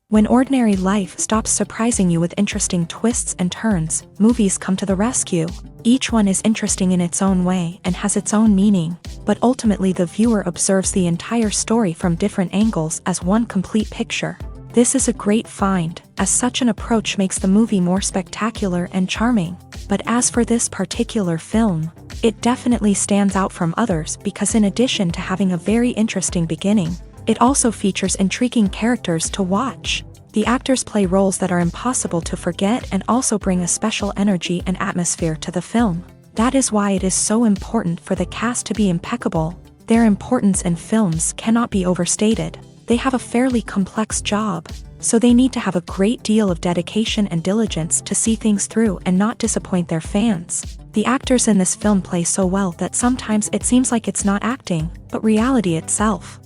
When ordinary life stops surprising you with interesting twists and turns, movies come to the rescue. Each one is interesting in its own way and has its own meaning, but ultimately the viewer observes the entire story from different angles as one complete picture. This is a great find, as such an approach makes the movie more spectacular and charming. But as for this particular film, it definitely stands out from others because in addition to having a very interesting beginning, it also features intriguing characters to watch. The actors play roles that are impossible to forget and also bring a special energy and atmosphere to the film. That is why it is so important for the cast to be impeccable. Their importance in films cannot be overstated. They have a fairly complex job, so they need to have a great deal of dedication and diligence to see things through and not disappoint their fans. The actors in this film play so well that sometimes it seems like it's not acting, but reality itself.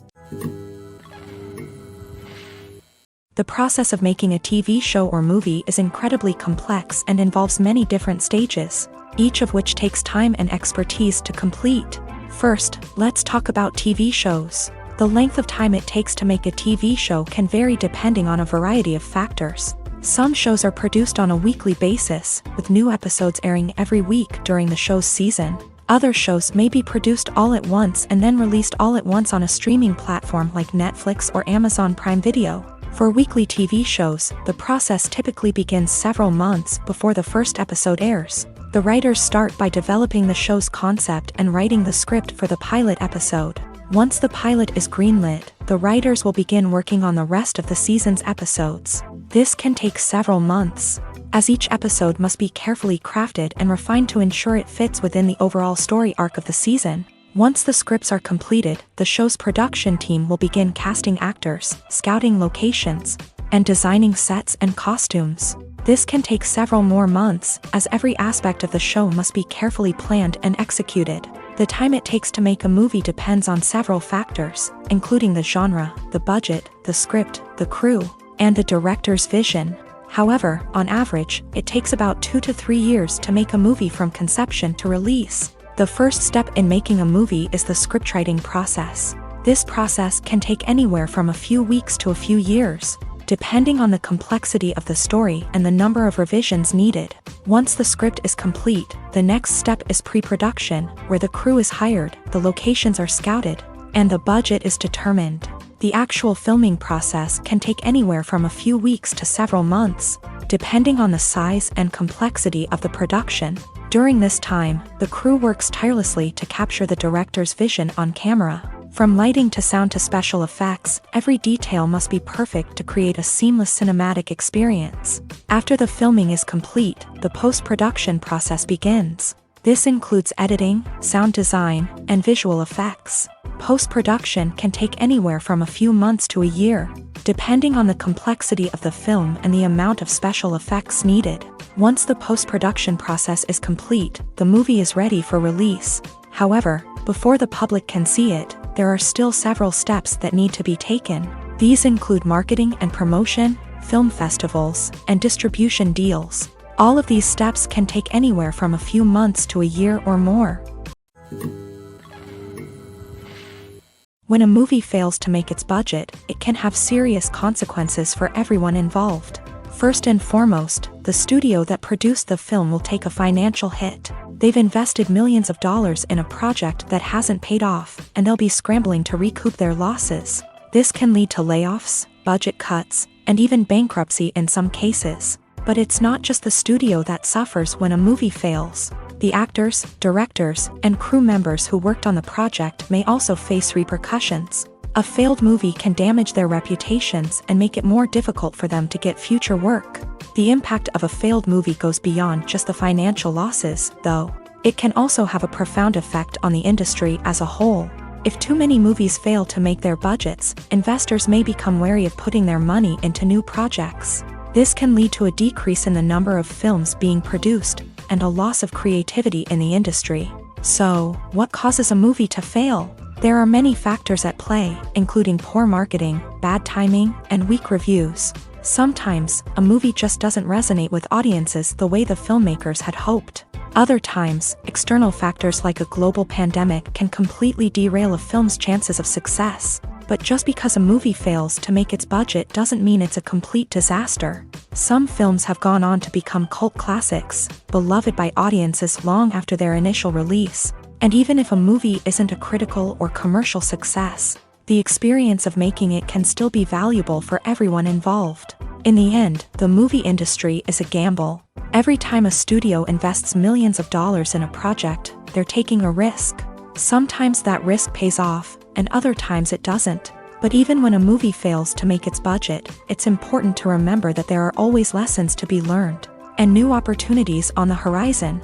The process of making a TV show or movie is incredibly complex and involves many different stages, each of which takes time and expertise to complete. First, let's talk about TV shows. The length of time it takes to make a TV show can vary depending on a variety of factors. Some shows are produced on a weekly basis, with new episodes airing every week during the show's season. Other shows may be produced all at once and then released all at once on a streaming platform like Netflix or Amazon Prime Video. For weekly TV shows, the process typically begins several months before the first episode airs. The writers start by developing the show's concept and writing the script for the pilot episode. Once the pilot is greenlit, the writers will begin working on the rest of the season's episodes. This can take several months, as each episode must be carefully crafted and refined to ensure it fits within the overall story arc of the season. Once the scripts are completed, the show's production team will begin casting actors, scouting locations, and designing sets and costumes. This can take several more months, as every aspect of the show must be carefully planned and executed. The time it takes to make a movie depends on several factors, including the genre, the budget, the script, the crew, and the director's vision. However, on average, it takes about 2 to 3 years to make a movie from conception to release. The first step in making a movie is the scriptwriting process. This process can take anywhere from a few weeks to a few years, depending on the complexity of the story and the number of revisions needed. Once the script is complete, the next step is pre-production, where the crew is hired, the locations are scouted, and the budget is determined. The actual filming process can take anywhere from a few weeks to several months, depending on the size and complexity of the production. During this time, the crew works tirelessly to capture the director's vision on camera. From lighting to sound to special effects, every detail must be perfect to create a seamless cinematic experience. After the filming is complete, the post-production process begins. This includes editing, sound design, and visual effects. Post-production can take anywhere from a few months to a year, depending on the complexity of the film and the amount of special effects needed. Once the post-production process is complete, the movie is ready for release. However, before the public can see it, there are still several steps that need to be taken. These include marketing and promotion, film festivals, and distribution deals. All of these steps can take anywhere from a few months to a year or more. When a movie fails to make its budget, it can have serious consequences for everyone involved. First and foremost, the studio that produced the film will take a financial hit. They've invested millions of dollars in a project that hasn't paid off, and they'll be scrambling to recoup their losses. This can lead to layoffs, budget cuts, and even bankruptcy in some cases. But it's not just the studio that suffers when a movie fails. The actors, directors, and crew members who worked on the project may also face repercussions. A failed movie can damage their reputations and make it more difficult for them to get future work. The impact of a failed movie goes beyond just the financial losses, though. It can also have a profound effect on the industry as a whole. If too many movies fail to make their budgets, investors may become wary of putting their money into new projects. This can lead to a decrease in the number of films being produced, and a loss of creativity in the industry. So, what causes a movie to fail? There are many factors at play, including poor marketing, bad timing, and weak reviews. Sometimes, a movie just doesn't resonate with audiences the way the filmmakers had hoped. Other times, external factors like a global pandemic can completely derail a film's chances of success. But just because a movie fails to make its budget doesn't mean it's a complete disaster. Some films have gone on to become cult classics, beloved by audiences long after their initial release. And even if a movie isn't a critical or commercial success, the experience of making it can still be valuable for everyone involved. In the end, the movie industry is a gamble. Every time a studio invests millions of dollars in a project, they're taking a risk. Sometimes that risk pays off, and other times it doesn't. But even when a movie fails to make its budget, it's important to remember that there are always lessons to be learned, and new opportunities on the horizon.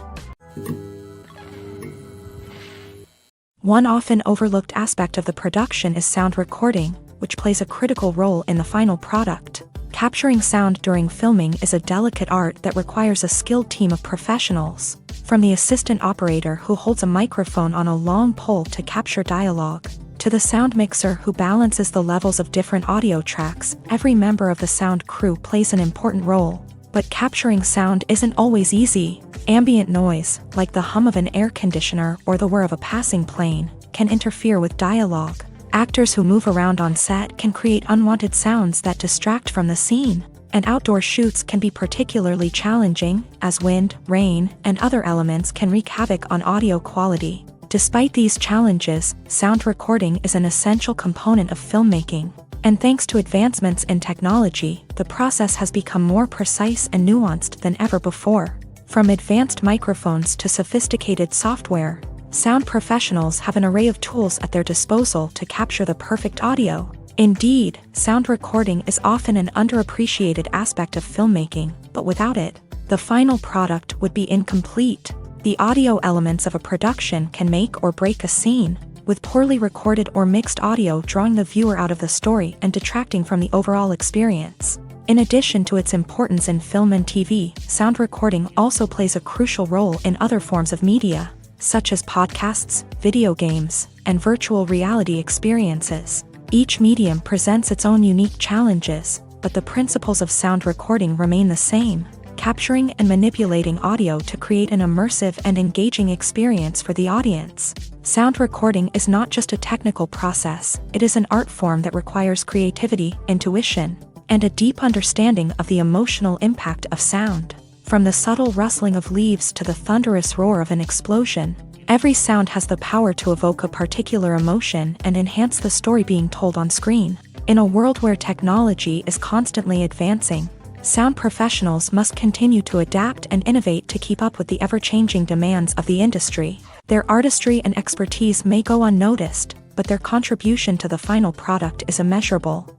One often overlooked aspect of the production is sound recording, which plays a critical role in the final product. Capturing sound during filming is a delicate art that requires a skilled team of professionals. From the assistant operator who holds a microphone on a long pole to capture dialogue, to the sound mixer who balances the levels of different audio tracks, every member of the sound crew plays an important role. But capturing sound isn't always easy. Ambient noise, like the hum of an air conditioner or the whir of a passing plane, can interfere with dialogue. Actors who move around on set can create unwanted sounds that distract from the scene. And outdoor shoots can be particularly challenging, as wind, rain, and other elements can wreak havoc on audio quality. Despite these challenges, sound recording is an essential component of filmmaking. And thanks to advancements in technology, the process has become more precise and nuanced than ever before. From advanced microphones to sophisticated software, sound professionals have an array of tools at their disposal to capture the perfect audio. Indeed, sound recording is often an underappreciated aspect of filmmaking, but without it, the final product would be incomplete. The audio elements of a production can make or break a scene, with poorly recorded or mixed audio drawing the viewer out of the story and detracting from the overall experience. In addition to its importance in film and TV, sound recording also plays a crucial role in other forms of media, such as podcasts, video games, and virtual reality experiences. Each medium presents its own unique challenges, but the principles of sound recording remain the same, capturing and manipulating audio to create an immersive and engaging experience for the audience. Sound recording is not just a technical process, it is an art form that requires creativity, intuition, and a deep understanding of the emotional impact of sound. From the subtle rustling of leaves to the thunderous roar of an explosion, every sound has the power to evoke a particular emotion and enhance the story being told on screen. In a world where technology is constantly advancing, sound professionals must continue to adapt and innovate to keep up with the ever-changing demands of the industry. Their artistry and expertise may go unnoticed, but their contribution to the final product is immeasurable.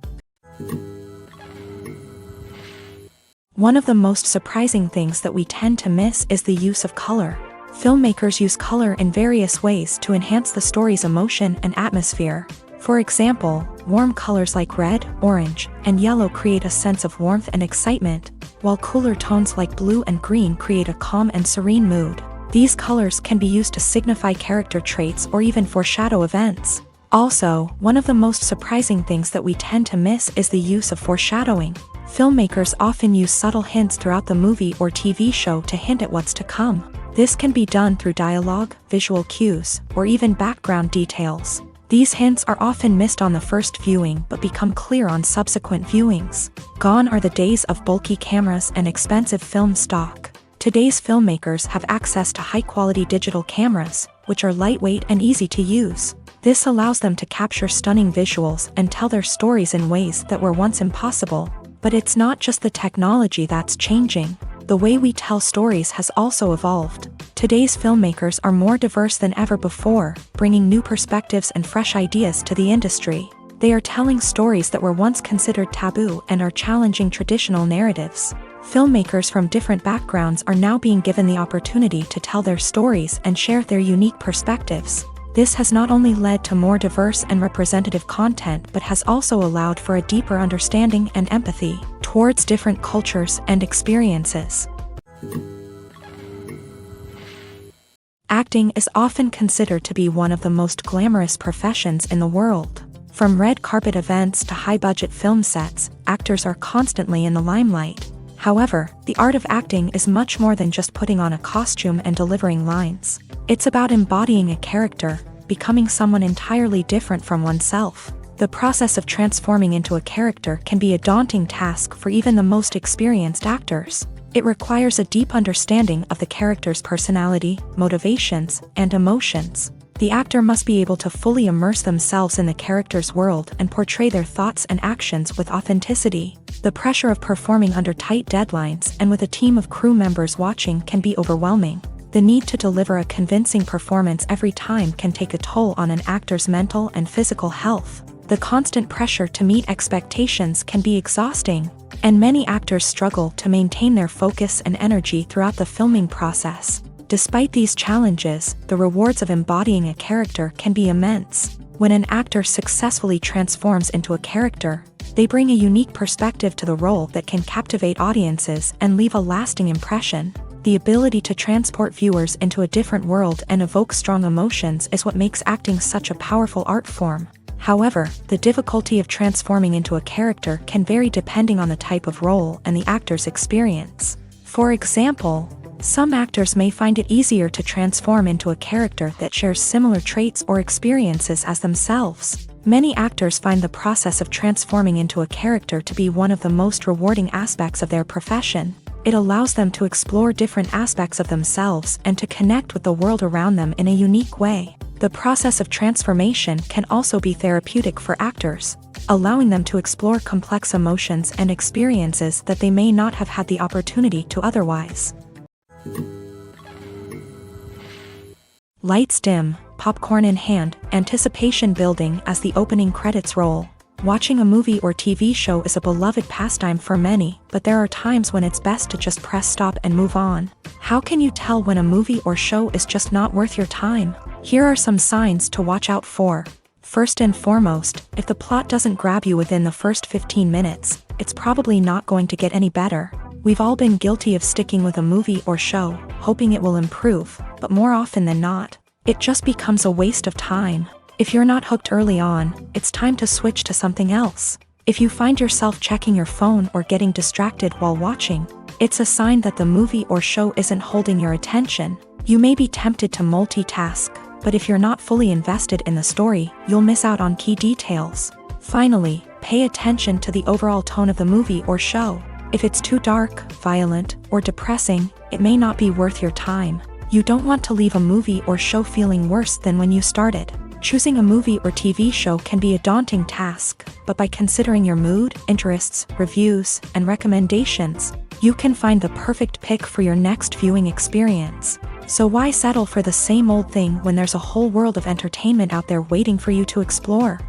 One of the most surprising things that we tend to miss is the use of color. Filmmakers use color in various ways to enhance the story's emotion and atmosphere. For example, warm colors like red, orange, and yellow create a sense of warmth and excitement, while cooler tones like blue and green create a calm and serene mood. These colors can be used to signify character traits or even foreshadow events. Also, one of the most surprising things that we tend to miss is the use of foreshadowing. Filmmakers often use subtle hints throughout the movie or TV show to hint at what's to come. This can be done through dialogue, visual cues, or even background details. These hints are often missed on the first viewing but become clear on subsequent viewings. Gone are the days of bulky cameras and expensive film stock. Today's filmmakers have access to high-quality digital cameras, which are lightweight and easy to use. This allows them to capture stunning visuals and tell their stories in ways that were once impossible. But it's not just the technology that's changing. The way we tell stories has also evolved. Today's filmmakers are more diverse than ever before, bringing new perspectives and fresh ideas to the industry. They are telling stories that were once considered taboo and are challenging traditional narratives. Filmmakers from different backgrounds are now being given the opportunity to tell their stories and share their unique perspectives. This has not only led to more diverse and representative content but has also allowed for a deeper understanding and empathy towards different cultures and experiences. Acting is often considered to be one of the most glamorous professions in the world. From red carpet events to high-budget film sets, actors are constantly in the limelight. However, the art of acting is much more than just putting on a costume and delivering lines. It's about embodying a character, becoming someone entirely different from oneself. The process of transforming into a character can be a daunting task for even the most experienced actors. It requires a deep understanding of the character's personality, motivations, and emotions. The actor must be able to fully immerse themselves in the character's world and portray their thoughts and actions with authenticity. The pressure of performing under tight deadlines and with a team of crew members watching can be overwhelming. The need to deliver a convincing performance every time can take a toll on an actor's mental and physical health. The constant pressure to meet expectations can be exhausting, and many actors struggle to maintain their focus and energy throughout the filming process. Despite these challenges, the rewards of embodying a character can be immense. When an actor successfully transforms into a character, they bring a unique perspective to the role that can captivate audiences and leave a lasting impression. The ability to transport viewers into a different world and evoke strong emotions is what makes acting such a powerful art form. However, the difficulty of transforming into a character can vary depending on the type of role and the actor's experience. For example, some actors may find it easier to transform into a character that shares similar traits or experiences as themselves. Many actors find the process of transforming into a character to be one of the most rewarding aspects of their profession. It allows them to explore different aspects of themselves and to connect with the world around them in a unique way. The process of transformation can also be therapeutic for actors, allowing them to explore complex emotions and experiences that they may not have had the opportunity to otherwise. Lights dim, popcorn in hand, anticipation building as the opening credits roll. Watching a movie or TV show is a beloved pastime for many, but there are times when it's best to just press stop and move on. How can you tell when a movie or show is just not worth your time? Here are some signs to watch out for. First and foremost, if the plot doesn't grab you within the first 15 minutes, it's probably not going to get any better. We've all been guilty of sticking with a movie or show, hoping it will improve, but more often than not, it just becomes a waste of time. If you're not hooked early on, it's time to switch to something else. If you find yourself checking your phone or getting distracted while watching, it's a sign that the movie or show isn't holding your attention. You may be tempted to multitask, but if you're not fully invested in the story, you'll miss out on key details. Finally, pay attention to the overall tone of the movie or show. If it's too dark, violent, or depressing, it may not be worth your time. You don't want to leave a movie or show feeling worse than when you started. Choosing a movie or TV show can be a daunting task, but by considering your mood, interests, reviews, and recommendations, you can find the perfect pick for your next viewing experience. So why settle for the same old thing when there's a whole world of entertainment out there waiting for you to explore?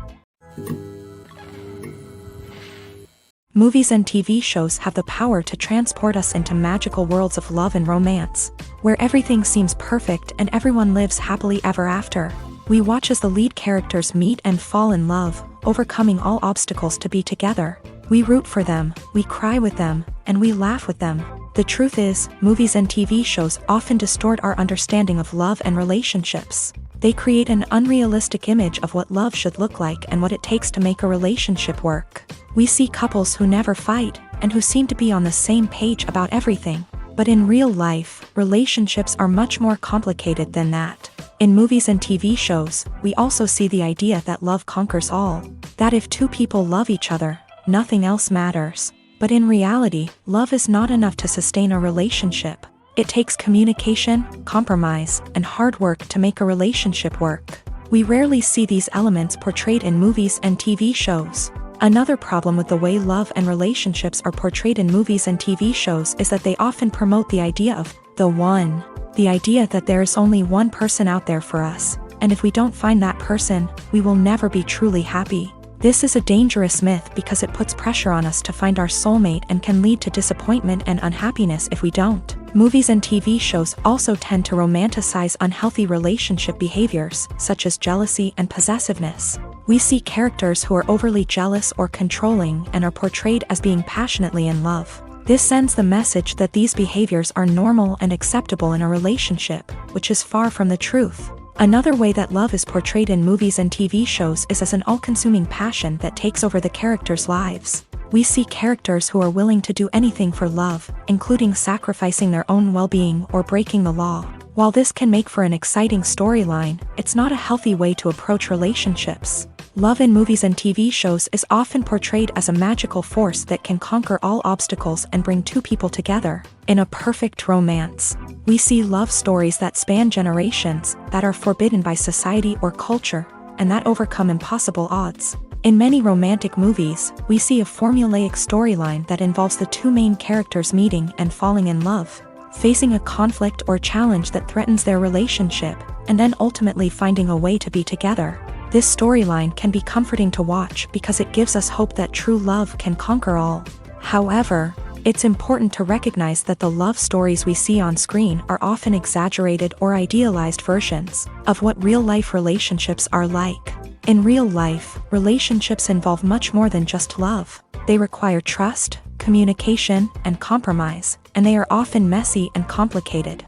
Movies and TV shows have the power to transport us into magical worlds of love and romance, where everything seems perfect and everyone lives happily ever after. We watch as the lead characters meet and fall in love, overcoming all obstacles to be together. We root for them, we cry with them, and we laugh with them. The truth is, movies and TV shows often distort our understanding of love and relationships. They create an unrealistic image of what love should look like and what it takes to make a relationship work. We see couples who never fight, and who seem to be on the same page about everything. But in real life, relationships are much more complicated than that. In movies and TV shows, we also see the idea that love conquers all. That if two people love each other, nothing else matters. But in reality, love is not enough to sustain a relationship. It takes communication, compromise, and hard work to make a relationship work. We rarely see these elements portrayed in movies and TV shows. Another problem with the way love and relationships are portrayed in movies and TV shows is that they often promote the idea of the one. The idea that there is only one person out there for us, and if we don't find that person, we will never be truly happy. This is a dangerous myth because it puts pressure on us to find our soulmate and can lead to disappointment and unhappiness if we don't. Movies and TV shows also tend to romanticize unhealthy relationship behaviors, such as jealousy and possessiveness. We see characters who are overly jealous or controlling and are portrayed as being passionately in love. This sends the message that these behaviors are normal and acceptable in a relationship, which is far from the truth. Another way that love is portrayed in movies and TV shows is as an all-consuming passion that takes over the characters' lives. We see characters who are willing to do anything for love, including sacrificing their own well-being or breaking the law. While this can make for an exciting storyline, it's not a healthy way to approach relationships. Love in movies and TV shows is often portrayed as a magical force that can conquer all obstacles and bring two people together. In a perfect romance, we see love stories that span generations, that are forbidden by society or culture, and that overcome impossible odds. In many romantic movies, we see a formulaic storyline that involves the two main characters meeting and falling in love, facing a conflict or challenge that threatens their relationship, and then ultimately finding a way to be together. This storyline can be comforting to watch because it gives us hope that true love can conquer all. However, it's important to recognize that the love stories we see on screen are often exaggerated or idealized versions of what real-life relationships are like. In real life, relationships involve much more than just love. They require trust, communication, and compromise, and they are often messy and complicated.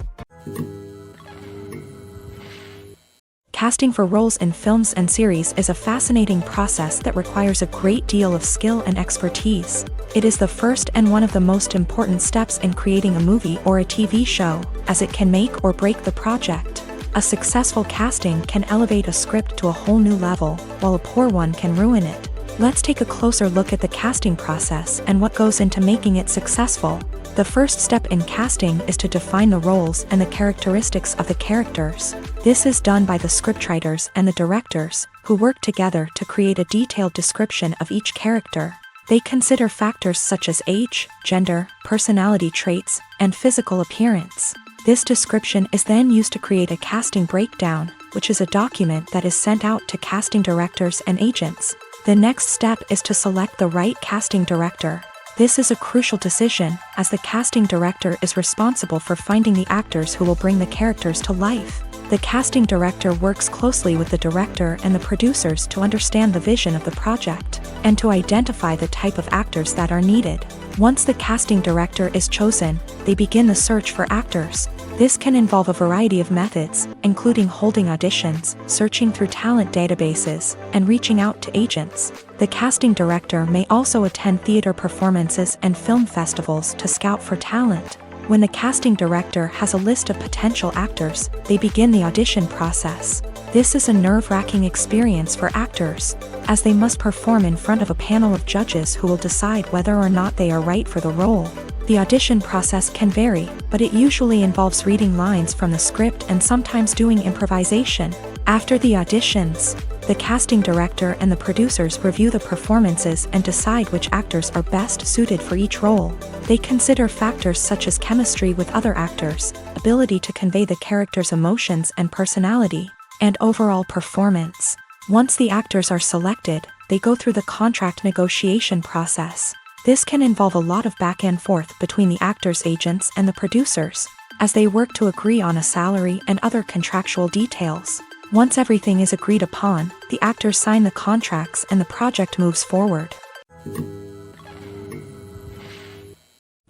Casting for roles in films and series is a fascinating process that requires a great deal of skill and expertise. It is the first and one of the most important steps in creating a movie or a TV show, as it can make or break the project. A successful casting can elevate a script to a whole new level, while a poor one can ruin it. Let's take a closer look at the casting process and what goes into making it successful. The first step in casting is to define the roles and the characteristics of the characters. This is done by the scriptwriters and the directors, who work together to create a detailed description of each character. They consider factors such as age, gender, personality traits, and physical appearance. This description is then used to create a casting breakdown, which is a document that is sent out to casting directors and agents. The next step is to select the right casting director. This is a crucial decision, as the casting director is responsible for finding the actors who will bring the characters to life. The casting director works closely with the director and the producers to understand the vision of the project, and to identify the type of actors that are needed. Once the casting director is chosen, they begin the search for actors. This can involve a variety of methods, including holding auditions, searching through talent databases, and reaching out to agents. The casting director may also attend theater performances and film festivals to scout for talent. When the casting director has a list of potential actors, they begin the audition process. This is a nerve-wracking experience for actors, as they must perform in front of a panel of judges who will decide whether or not they are right for the role. The audition process can vary, but it usually involves reading lines from the script and sometimes doing improvisation. After the auditions, the casting director and the producers review the performances and decide which actors are best suited for each role. They consider factors such as chemistry with other actors, ability to convey the character's emotions and personality, and overall performance. Once the actors are selected, they go through the contract negotiation process. This can involve a lot of back and forth between the actors' agents and the producers, as they work to agree on a salary and other contractual details. Once everything is agreed upon, the actors sign the contracts and the project moves forward.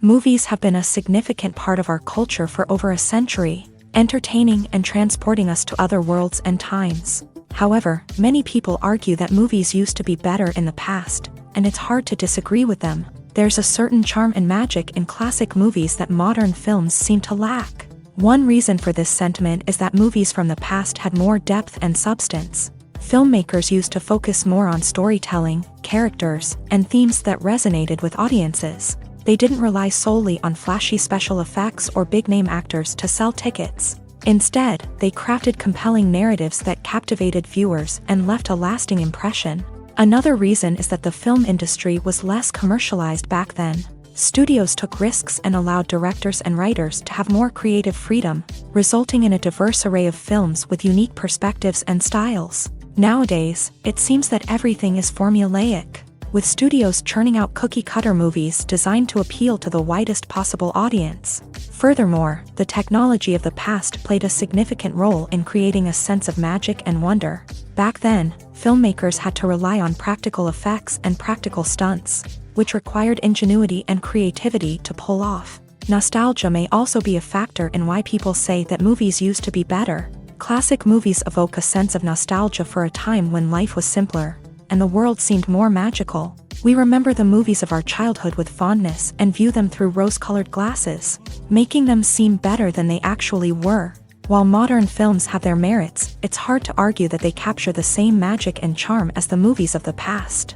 Movies have been a significant part of our culture for over a century, entertaining and transporting us to other worlds and times. However, many people argue that movies used to be better in the past, and it's hard to disagree with them. There's a certain charm and magic in classic movies that modern films seem to lack. One reason for this sentiment is that movies from the past had more depth and substance. Filmmakers used to focus more on storytelling, characters, and themes that resonated with audiences. They didn't rely solely on flashy special effects or big-name actors to sell tickets. Instead, they crafted compelling narratives that captivated viewers and left a lasting impression. Another reason is that the film industry was less commercialized back then. Studios took risks and allowed directors and writers to have more creative freedom, resulting in a diverse array of films with unique perspectives and styles. Nowadays, it seems that everything is formulaic, with studios churning out cookie-cutter movies designed to appeal to the widest possible audience. Furthermore, the technology of the past played a significant role in creating a sense of magic and wonder. Back then, filmmakers had to rely on practical effects and practical stunts, which required ingenuity and creativity to pull off. Nostalgia may also be a factor in why people say that movies used to be better. Classic movies evoke a sense of nostalgia for a time when life was simpler, and the world seemed more magical. We remember the movies of our childhood with fondness and view them through rose-colored glasses, making them seem better than they actually were. While modern films have their merits, it's hard to argue that they capture the same magic and charm as the movies of the past.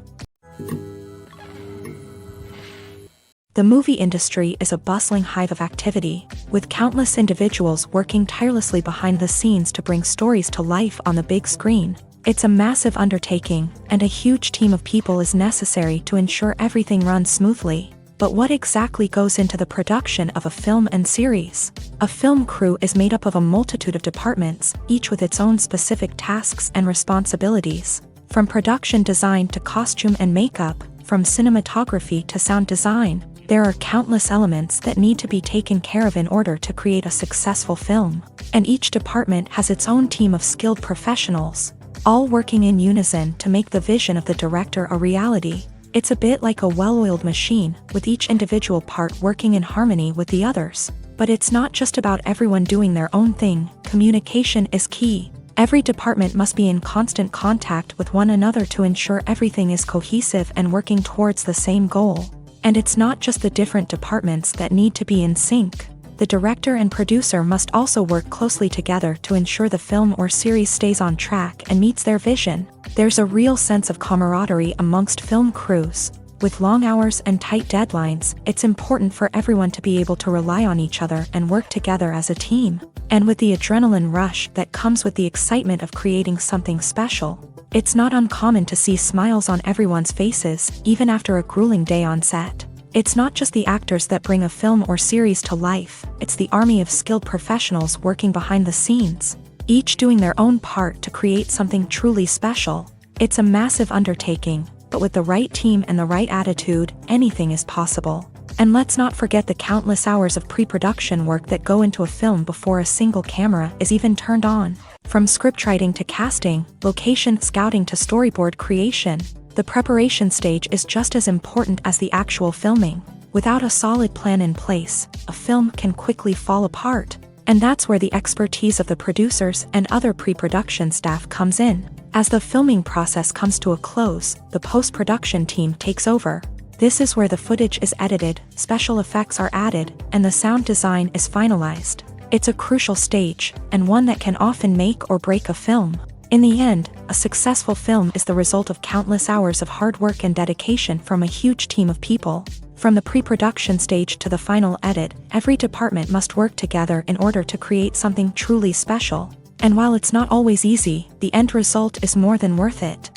The movie industry is a bustling hive of activity, with countless individuals working tirelessly behind the scenes to bring stories to life on the big screen. It's a massive undertaking, and a huge team of people is necessary to ensure everything runs smoothly. But what exactly goes into the production of a film and series? A film crew is made up of a multitude of departments, each with its own specific tasks and responsibilities. From production design to costume and makeup, from cinematography to sound design, there are countless elements that need to be taken care of in order to create a successful film. And each department has its own team of skilled professionals, all working in unison to make the vision of the director a reality. It's a bit like a well-oiled machine, with each individual part working in harmony with the others. But it's not just about everyone doing their own thing. Communication is key. Every department must be in constant contact with one another to ensure everything is cohesive and working towards the same goal. And it's not just the different departments that need to be in sync. The director and producer must also work closely together to ensure the film or series stays on track and meets their vision. There's a real sense of camaraderie amongst film crews. With long hours and tight deadlines, it's important for everyone to be able to rely on each other and work together as a team. And with the adrenaline rush that comes with the excitement of creating something special, it's not uncommon to see smiles on everyone's faces, even after a grueling day on set. It's not just the actors that bring a film or series to life, it's the army of skilled professionals working behind the scenes, each doing their own part to create something truly special. It's a massive undertaking, but with the right team and the right attitude, anything is possible. And let's not forget the countless hours of pre-production work that go into a film before a single camera is even turned on. From scriptwriting to casting, location scouting to storyboard creation, the preparation stage is just as important as the actual filming. Without a solid plan in place, a film can quickly fall apart. And that's where the expertise of the producers and other pre-production staff comes in. As the filming process comes to a close, the post-production team takes over. This is where the footage is edited, special effects are added, and the sound design is finalized. It's a crucial stage, and one that can often make or break a film. In the end, a successful film is the result of countless hours of hard work and dedication from a huge team of people. From the pre-production stage to the final edit, every department must work together in order to create something truly special. And while it's not always easy, the end result is more than worth it.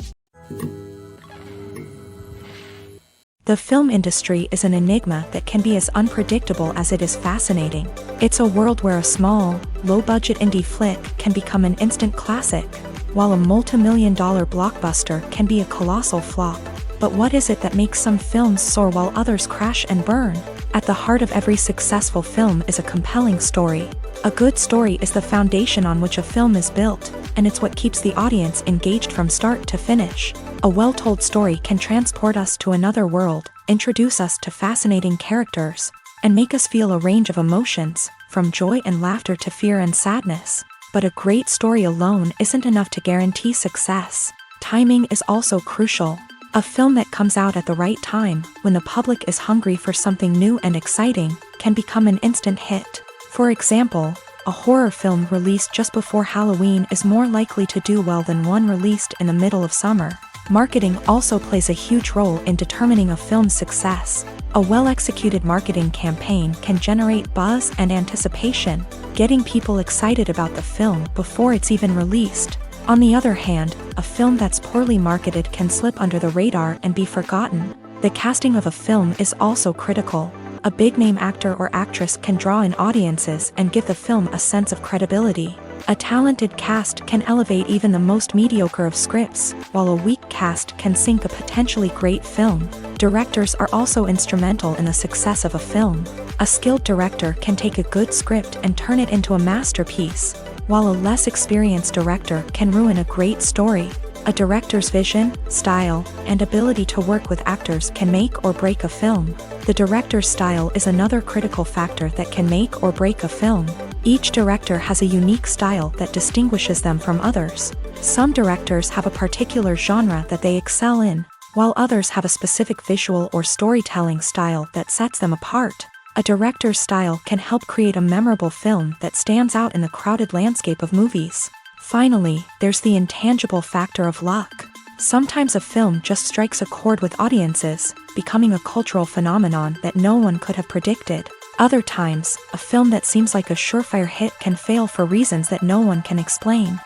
The film industry is an enigma that can be as unpredictable as it is fascinating. It's a world where a small, low-budget indie flick can become an instant classic, while a multi-million-dollar blockbuster can be a colossal flop. But what is it that makes some films soar while others crash and burn? At the heart of every successful film is a compelling story. A good story is the foundation on which a film is built, and it's what keeps the audience engaged from start to finish. A well-told story can transport us to another world, introduce us to fascinating characters, and make us feel a range of emotions, from joy and laughter to fear and sadness. But a great story alone isn't enough to guarantee success. Timing is also crucial. A film that comes out at the right time, when the public is hungry for something new and exciting, can become an instant hit. For example, a horror film released just before Halloween is more likely to do well than one released in the middle of summer. Marketing also plays a huge role in determining a film's success. A well-executed marketing campaign can generate buzz and anticipation, getting people excited about the film before it's even released. On the other hand, a film that's poorly marketed can slip under the radar and be forgotten. The casting of a film is also critical. A big-name actor or actress can draw in audiences and give the film a sense of credibility. A talented cast can elevate even the most mediocre of scripts, while a weak cast can sink a potentially great film. Directors are also instrumental in the success of a film. A skilled director can take a good script and turn it into a masterpiece, while a less experienced director can ruin a great story. A director's vision, style, and ability to work with actors can make or break a film. The director's style is another critical factor that can make or break a film. Each director has a unique style that distinguishes them from others. Some directors have a particular genre that they excel in, while others have a specific visual or storytelling style that sets them apart. A director's style can help create a memorable film that stands out in the crowded landscape of movies. Finally, there's the intangible factor of luck. Sometimes a film just strikes a chord with audiences, becoming a cultural phenomenon that no one could have predicted. Other times, a film that seems like a surefire hit can fail for reasons that no one can explain.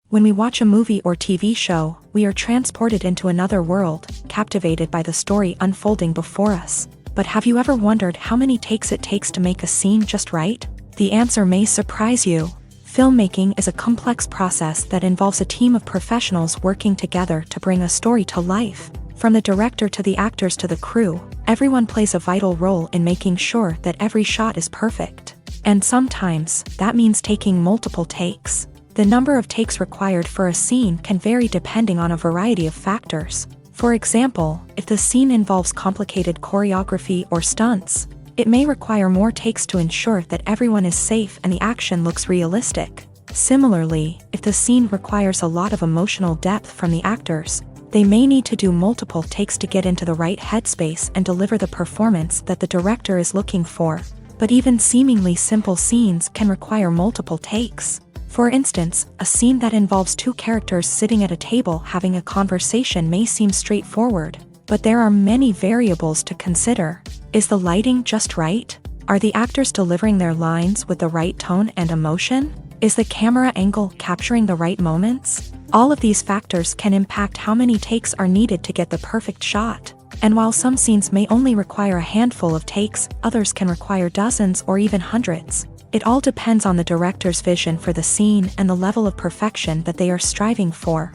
When we watch a movie or TV show, we are transported into another world, captivated by the story unfolding before us. But have you ever wondered how many takes it takes to make a scene just right? The answer may surprise you. Filmmaking is a complex process that involves a team of professionals working together to bring a story to life. From the director to the actors to the crew, everyone plays a vital role in making sure that every shot is perfect. And sometimes, that means taking multiple takes. The number of takes required for a scene can vary depending on a variety of factors. For example, if the scene involves complicated choreography or stunts, it may require more takes to ensure that everyone is safe and the action looks realistic. Similarly, if the scene requires a lot of emotional depth from the actors, they may need to do multiple takes to get into the right headspace and deliver the performance that the director is looking for. But even seemingly simple scenes can require multiple takes. For instance, a scene that involves two characters sitting at a table having a conversation may seem straightforward, but there are many variables to consider. Is the lighting just right? Are the actors delivering their lines with the right tone and emotion? Is the camera angle capturing the right moments? All of these factors can impact how many takes are needed to get the perfect shot. And while some scenes may only require a handful of takes, others can require dozens or even hundreds. It all depends on the director's vision for the scene and the level of perfection that they are striving for.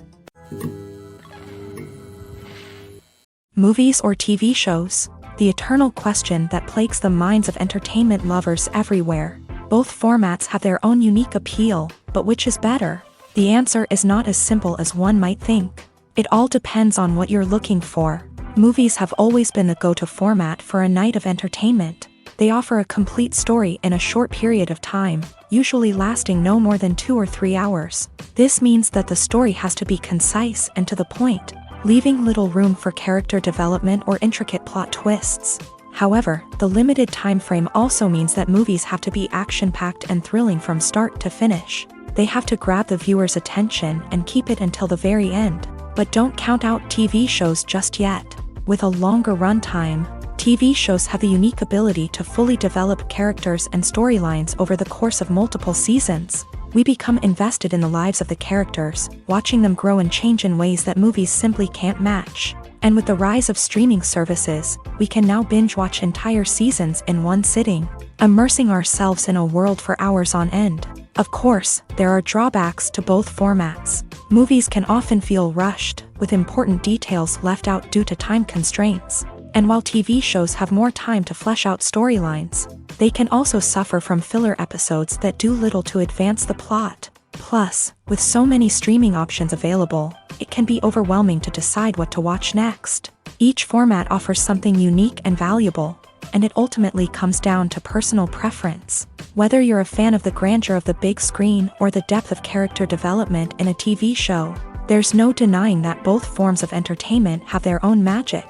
Movies or TV shows? The eternal question that plagues the minds of entertainment lovers everywhere. Both formats have their own unique appeal, but which is better? The answer is not as simple as one might think. It all depends on what you're looking for. Movies have always been the go-to format for a night of entertainment. They offer a complete story in a short period of time, usually lasting no more than 2 or 3 hours. This means that the story has to be concise and to the point, leaving little room for character development or intricate plot twists. However, the limited time frame also means that movies have to be action-packed and thrilling from start to finish. They have to grab the viewer's attention and keep it until the very end. But don't count out TV shows just yet. With a longer runtime, TV shows have the unique ability to fully develop characters and storylines over the course of multiple seasons. We become invested in the lives of the characters, watching them grow and change in ways that movies simply can't match. And with the rise of streaming services, we can now binge-watch entire seasons in one sitting, immersing ourselves in a world for hours on end. Of course, there are drawbacks to both formats. Movies can often feel rushed, with important details left out due to time constraints. And while TV shows have more time to flesh out storylines, they can also suffer from filler episodes that do little to advance the plot. Plus, with so many streaming options available, it can be overwhelming to decide what to watch next. Each format offers something unique and valuable, and it ultimately comes down to personal preference. Whether you're a fan of the grandeur of the big screen or the depth of character development in a TV show, there's no denying that both forms of entertainment have their own magic.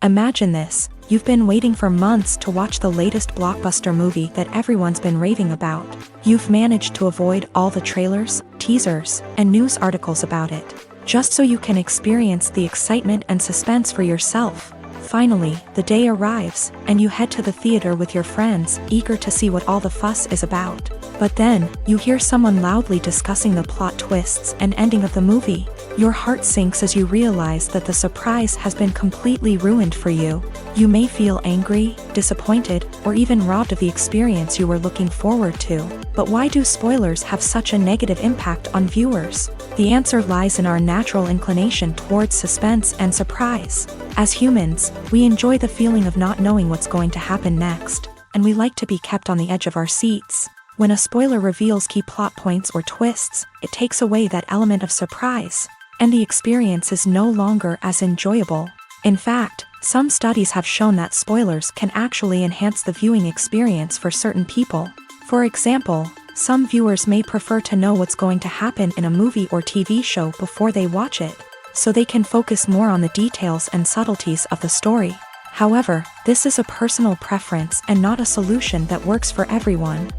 Imagine this: you've been waiting for months to watch the latest blockbuster movie that everyone's been raving about. You've managed to avoid all the trailers, teasers, and news articles about it, just so you can experience the excitement and suspense for yourself. Finally, the day arrives, and you head to the theater with your friends, eager to see what all the fuss is about. But then, you hear someone loudly discussing the plot twists and ending of the movie. Your heart sinks as you realize that the surprise has been completely ruined for you. You may feel angry, disappointed, or even robbed of the experience you were looking forward to. But why do spoilers have such a negative impact on viewers? The answer lies in our natural inclination towards suspense and surprise. As humans, we enjoy the feeling of not knowing what's going to happen next, and we like to be kept on the edge of our seats. When a spoiler reveals key plot points or twists, it takes away that element of surprise, and the experience is no longer as enjoyable. In fact, some studies have shown that spoilers can actually enhance the viewing experience for certain people. For example, some viewers may prefer to know what's going to happen in a movie or TV show before they watch it, so they can focus more on the details and subtleties of the story. However, this is a personal preference and not a solution that works for everyone.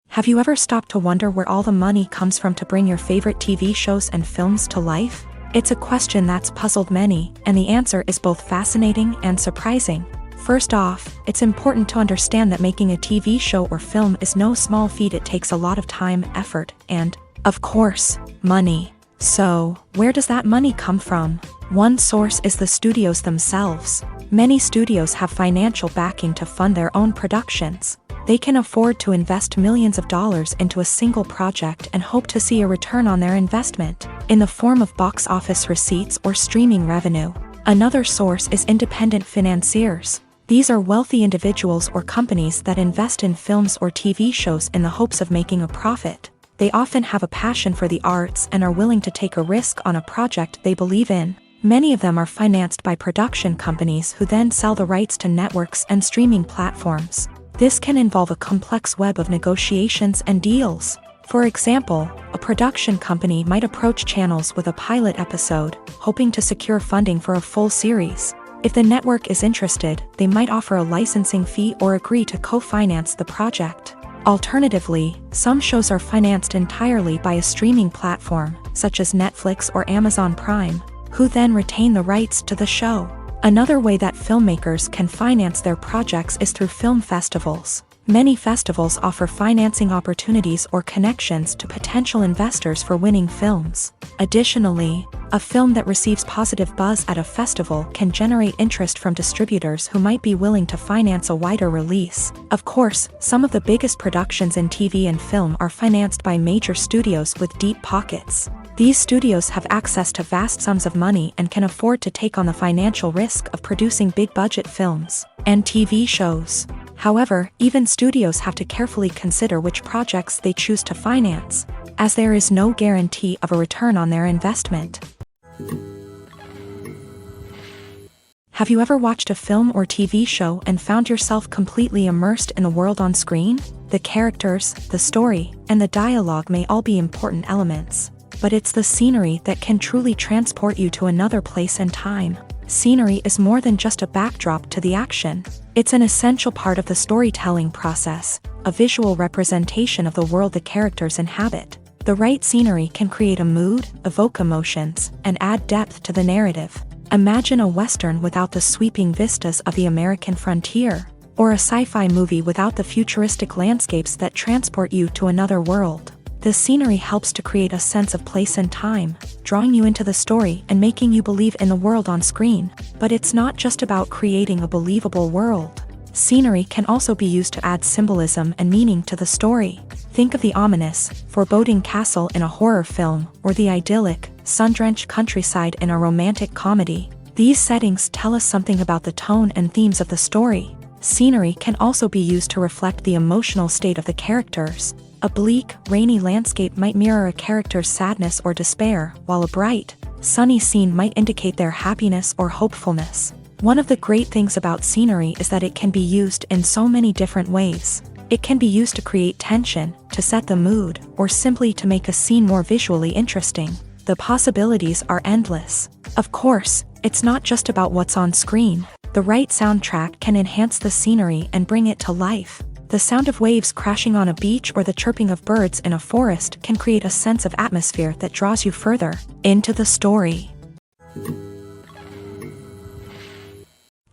Have you ever stopped to wonder where all the money comes from to bring your favorite TV shows and films to life? It's a question that's puzzled many, and the answer is both fascinating and surprising. First off, it's important to understand that making a TV show or film is no small feat. It takes a lot of time, effort, and, of course, money. So, where does that money come from? One source is the studios themselves. Many studios have financial backing to fund their own productions. They can afford to invest millions of dollars into a single project and hope to see a return on their investment, in the form of box office receipts or streaming revenue. Another source is independent financiers. These are wealthy individuals or companies that invest in films or TV shows in the hopes of making a profit. They often have a passion for the arts and are willing to take a risk on a project they believe in. Many of them are financed by production companies who then sell the rights to networks and streaming platforms. This can involve a complex web of negotiations and deals. For example, a production company might approach channels with a pilot episode, hoping to secure funding for a full series. If the network is interested, they might offer a licensing fee or agree to co-finance the project. Alternatively, some shows are financed entirely by a streaming platform, such as Netflix or Amazon Prime, who then retain the rights to the show. Another way that filmmakers can finance their projects is through film festivals. Many festivals offer financing opportunities or connections to potential investors for winning films. Additionally, a film that receives positive buzz at a festival can generate interest from distributors who might be willing to finance a wider release. Of course, some of the biggest productions in TV and film are financed by major studios with deep pockets. These studios have access to vast sums of money and can afford to take on the financial risk of producing big-budget films and TV shows. However, even studios have to carefully consider which projects they choose to finance, as there is no guarantee of a return on their investment. Have you ever watched a film or TV show and found yourself completely immersed in the world on screen? The characters, the story, and the dialogue may all be important elements, but it's the scenery that can truly transport you to another place and time. Scenery is more than just a backdrop to the action. It's an essential part of the storytelling process, a visual representation of the world the characters inhabit. The right scenery can create a mood, evoke emotions, and add depth to the narrative. Imagine a Western without the sweeping vistas of the American frontier, or a sci-fi movie without the futuristic landscapes that transport you to another world. The scenery helps to create a sense of place and time, drawing you into the story and making you believe in the world on screen. But it's not just about creating a believable world. Scenery can also be used to add symbolism and meaning to the story. Think of the ominous, foreboding castle in a horror film, or the idyllic, sun-drenched countryside in a romantic comedy. These settings tell us something about the tone and themes of the story. Scenery can also be used to reflect the emotional state of the characters. A bleak, rainy landscape might mirror a character's sadness or despair, while a bright, sunny scene might indicate their happiness or hopefulness. One of the great things about scenery is that it can be used in so many different ways. It can be used to create tension, to set the mood, or simply to make a scene more visually interesting. The possibilities are endless. Of course, it's not just about what's on screen. The right soundtrack can enhance the scenery and bring it to life. The sound of waves crashing on a beach or the chirping of birds in a forest can create a sense of atmosphere that draws you further into the story.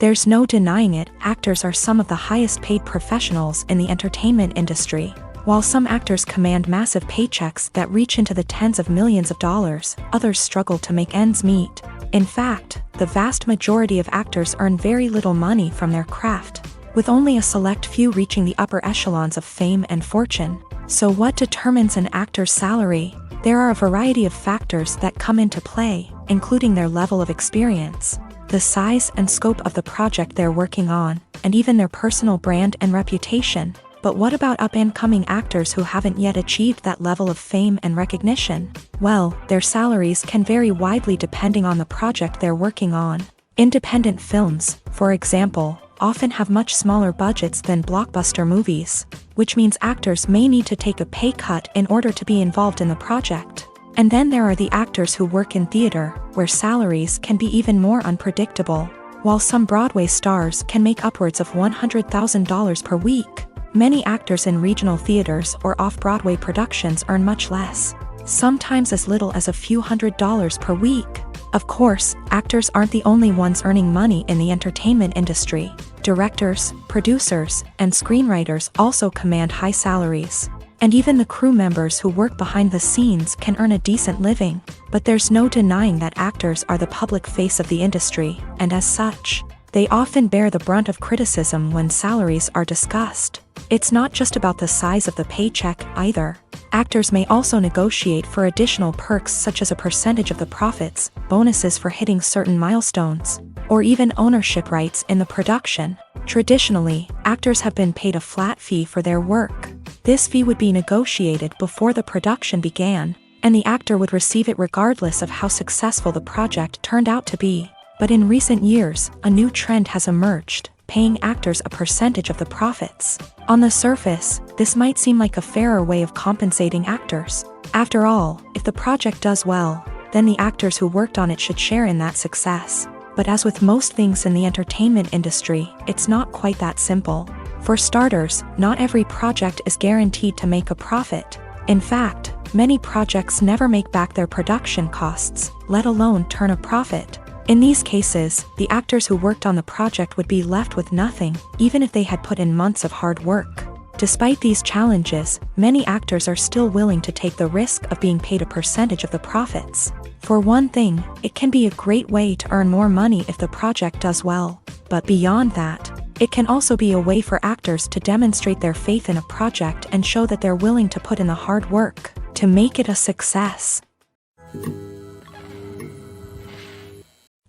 There's no denying it, actors are some of the highest paid professionals in the entertainment industry. While some actors command massive paychecks that reach into the tens of millions of dollars, others struggle to make ends meet. In fact, the vast majority of actors earn very little money from their craft, with only a select few reaching the upper echelons of fame and fortune. So what determines an actor's salary? There are a variety of factors that come into play, including their level of experience, the size and scope of the project they're working on, and even their personal brand and reputation. But what about up-and-coming actors who haven't yet achieved that level of fame and recognition? Well, their salaries can vary widely depending on the project they're working on. Independent films, for example, often have much smaller budgets than blockbuster movies, which means actors may need to take a pay cut in order to be involved in the project. And then there are the actors who work in theater, where salaries can be even more unpredictable. While some Broadway stars can make upwards of $100,000 per week, many actors in regional theaters or off-Broadway productions earn much less, sometimes as little as a few $100s per week. Of course, actors aren't the only ones earning money in the entertainment industry. Directors, producers, and screenwriters also command high salaries. And even the crew members who work behind the scenes can earn a decent living. But there's no denying that actors are the public face of the industry, and as such, they often bear the brunt of criticism when salaries are discussed. It's not just about the size of the paycheck, either. Actors may also negotiate for additional perks such as a percentage of the profits, bonuses for hitting certain milestones, or even ownership rights in the production. Traditionally, actors have been paid a flat fee for their work. This fee would be negotiated before the production began, and the actor would receive it regardless of how successful the project turned out to be. But in recent years, a new trend has emerged, paying actors a percentage of the profits. On the surface, this might seem like a fairer way of compensating actors. After all, if the project does well, then the actors who worked on it should share in that success. But as with most things in the entertainment industry, it's not quite that simple. For starters, not every project is guaranteed to make a profit. In fact, many projects never make back their production costs, let alone turn a profit. In these cases, the actors who worked on the project would be left with nothing, even if they had put in months of hard work. Despite these challenges, many actors are still willing to take the risk of being paid a percentage of the profits. For one thing, it can be a great way to earn more money if the project does well. But beyond that, it can also be a way for actors to demonstrate their faith in a project and show that they're willing to put in the hard work to make it a success.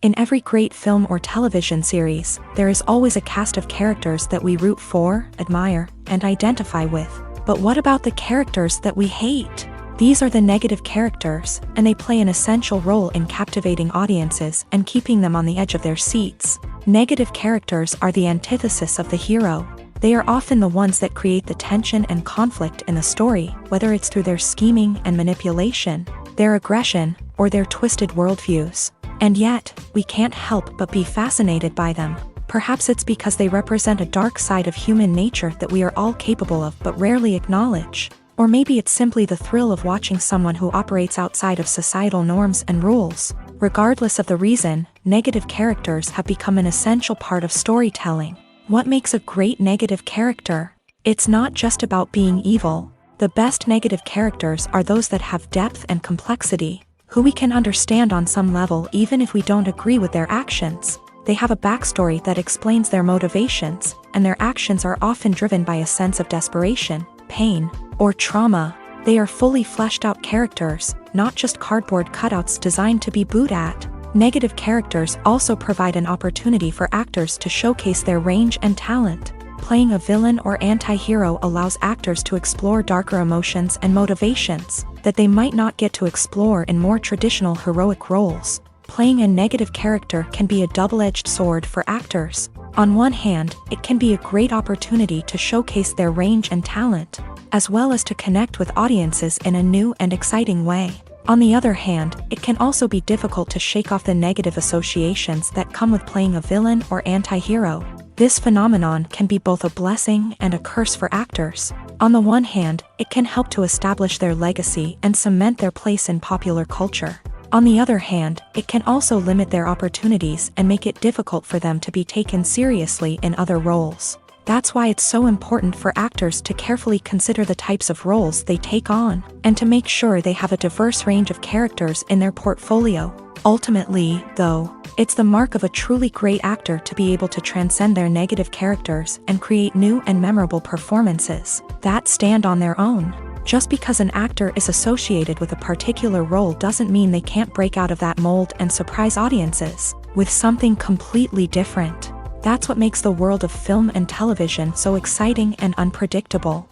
In every great film or television series, there is always a cast of characters that we root for, admire, and identify with. But what about the characters that we hate? These are the negative characters, and they play an essential role in captivating audiences and keeping them on the edge of their seats. Negative characters are the antithesis of the hero. They are often the ones that create the tension and conflict in the story, whether it's through their scheming and manipulation, their aggression, or their twisted worldviews. And yet, we can't help but be fascinated by them. Perhaps it's because they represent a dark side of human nature that we are all capable of but rarely acknowledge. Or maybe it's simply the thrill of watching someone who operates outside of societal norms and rules. Regardless of the reason, negative characters have become an essential part of storytelling. What makes a great negative character? It's not just about being evil. The best negative characters are those that have depth and complexity, who we can understand on some level even if we don't agree with their actions. They have a backstory that explains their motivations, and their actions are often driven by a sense of desperation, pain, or trauma. They are fully fleshed out characters, not just cardboard cutouts designed to be booed at. Negative characters also provide an opportunity for actors to showcase their range and talent. Playing a villain or anti-hero allows actors to explore darker emotions and motivations that they might not get to explore in more traditional heroic roles. Playing a negative character can be a double-edged sword for actors. On one hand, it can be a great opportunity to showcase their range and talent, as well as to connect with audiences in a new and exciting way. On the other hand, it can also be difficult to shake off the negative associations that come with playing a villain or anti-hero. This phenomenon can be both a blessing and a curse for actors. On the one hand, it can help to establish their legacy and cement their place in popular culture. On the other hand, it can also limit their opportunities and make it difficult for them to be taken seriously in other roles. That's why it's so important for actors to carefully consider the types of roles they take on, and to make sure they have a diverse range of characters in their portfolio. Ultimately, though, it's the mark of a truly great actor to be able to transcend their negative characters and create new and memorable performances that stand on their own. Just because an actor is associated with a particular role doesn't mean they can't break out of that mold and surprise audiences with something completely different. That's what makes the world of film and television so exciting and unpredictable.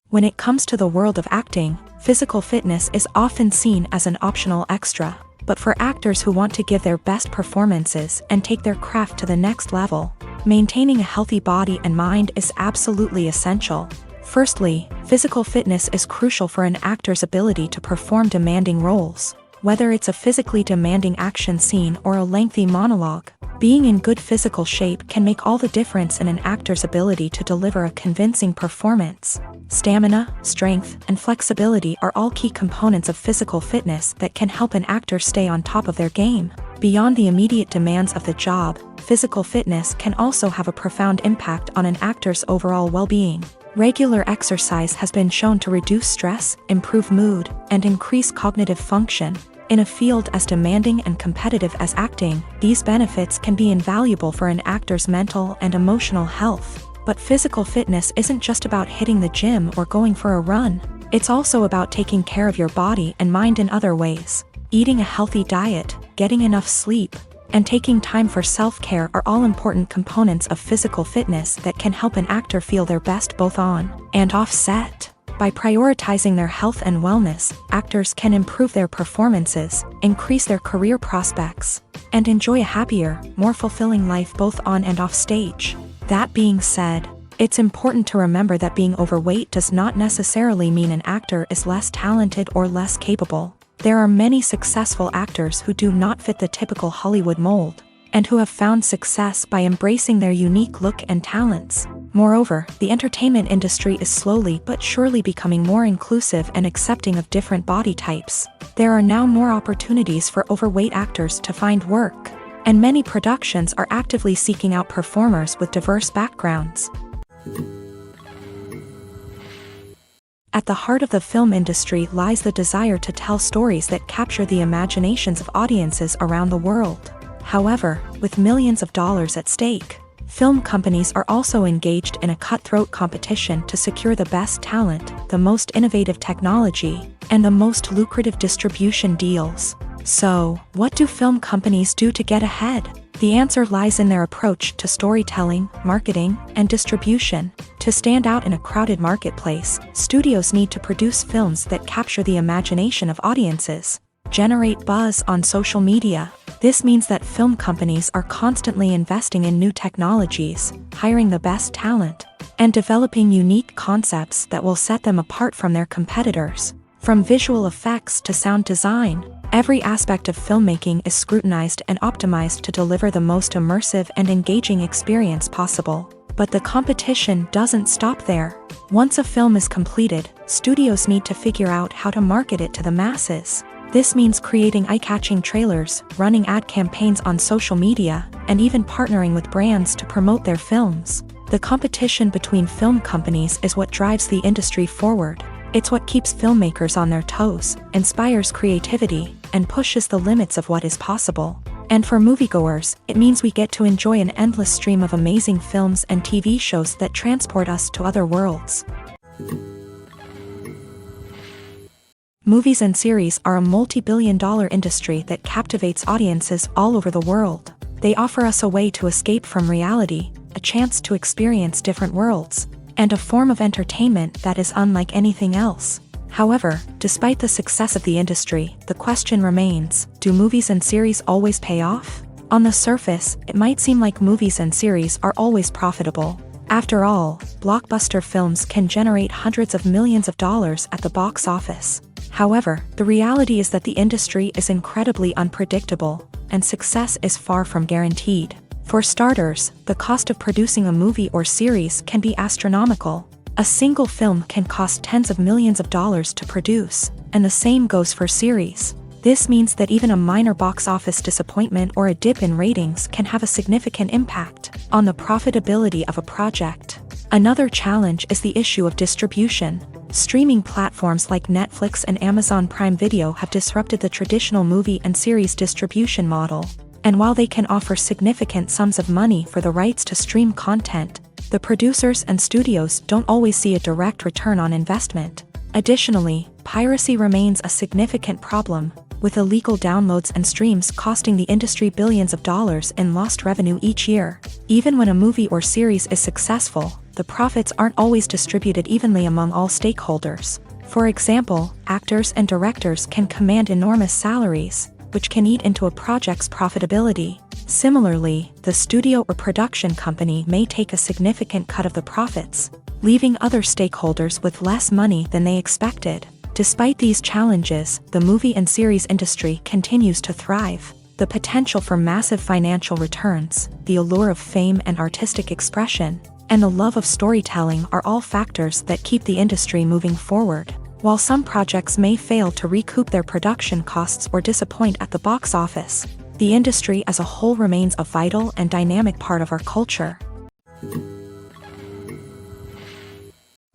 When it comes to the world of acting, physical fitness is often seen as an optional extra. But for actors who want to give their best performances and take their craft to the next level, maintaining a healthy body and mind is absolutely essential. Firstly, physical fitness is crucial for an actor's ability to perform demanding roles. Whether it's a physically demanding action scene or a lengthy monologue, being in good physical shape can make all the difference in an actor's ability to deliver a convincing performance. Stamina, strength, and flexibility are all key components of physical fitness that can help an actor stay on top of their game. Beyond the immediate demands of the job, physical fitness can also have a profound impact on an actor's overall well-being. Regular exercise has been shown to reduce stress, improve mood, and increase cognitive function. In a field as demanding and competitive as acting, these benefits can be invaluable for an actor's mental and emotional health. But physical fitness isn't just about hitting the gym or going for a run. It's also about taking care of your body and mind in other ways. Eating a healthy diet, getting enough sleep, and taking time for self-care are all important components of physical fitness that can help an actor feel their best both on and off set. By prioritizing their health and wellness, actors can improve their performances, increase their career prospects, and enjoy a happier, more fulfilling life both on and off stage. That being said, it's important to remember that being overweight does not necessarily mean an actor is less talented or less capable. There are many successful actors who do not fit the typical Hollywood mold, and who have found success by embracing their unique look and talents. Moreover, the entertainment industry is slowly but surely becoming more inclusive and accepting of different body types. There are now more opportunities for overweight actors to find work, and many productions are actively seeking out performers with diverse backgrounds. At the heart of the film industry lies the desire to tell stories that capture the imaginations of audiences around the world. However, with millions of dollars at stake, film companies are also engaged in a cutthroat competition to secure the best talent, the most innovative technology, and the most lucrative distribution deals. So, what do film companies do to get ahead? The answer lies in their approach to storytelling, marketing, and distribution. To stand out in a crowded marketplace, studios need to produce films that capture the imagination of audiences, generate buzz on social media. This means that film companies are constantly investing in new technologies, hiring the best talent, and developing unique concepts that will set them apart from their competitors. From visual effects to sound design, every aspect of filmmaking is scrutinized and optimized to deliver the most immersive and engaging experience possible. But the competition doesn't stop there. Once a film is completed, studios need to figure out how to market it to the masses. This means creating eye-catching trailers, running ad campaigns on social media, and even partnering with brands to promote their films. The competition between film companies is what drives the industry forward. It's what keeps filmmakers on their toes, inspires creativity, and pushes the limits of what is possible. And for moviegoers, it means we get to enjoy an endless stream of amazing films and TV shows that transport us to other worlds. Movies and series are a multi-billion-dollar industry that captivates audiences all over the world. They offer us a way to escape from reality, a chance to experience different worlds, and a form of entertainment that is unlike anything else. However, despite the success of the industry, the question remains, do movies and series always pay off? On the surface, it might seem like movies and series are always profitable. After all, blockbuster films can generate hundreds of millions of dollars at the box office. However, the reality is that the industry is incredibly unpredictable, and success is far from guaranteed. For starters, the cost of producing a movie or series can be astronomical. A single film can cost tens of millions of dollars to produce, and the same goes for series. This means that even a minor box office disappointment or a dip in ratings can have a significant impact on the profitability of a project. Another challenge is the issue of distribution. Streaming platforms like Netflix and Amazon Prime Video have disrupted the traditional movie and series distribution model. And while they can offer significant sums of money for the rights to stream content, the producers and studios don't always see a direct return on investment. Additionally, piracy remains a significant problem, with illegal downloads and streams costing the industry billions of dollars in lost revenue each year. Even when a movie or series is successful, the profits aren't always distributed evenly among all stakeholders. For example, actors and directors can command enormous salaries, which can eat into a project's profitability. Similarly, the studio or production company may take a significant cut of the profits, leaving other stakeholders with less money than they expected. Despite these challenges, the movie and series industry continues to thrive. The potential for massive financial returns, the allure of fame and artistic expression, and the love of storytelling are all factors that keep the industry moving forward. While some projects may fail to recoup their production costs or disappoint at the box office, the industry as a whole remains a vital and dynamic part of our culture.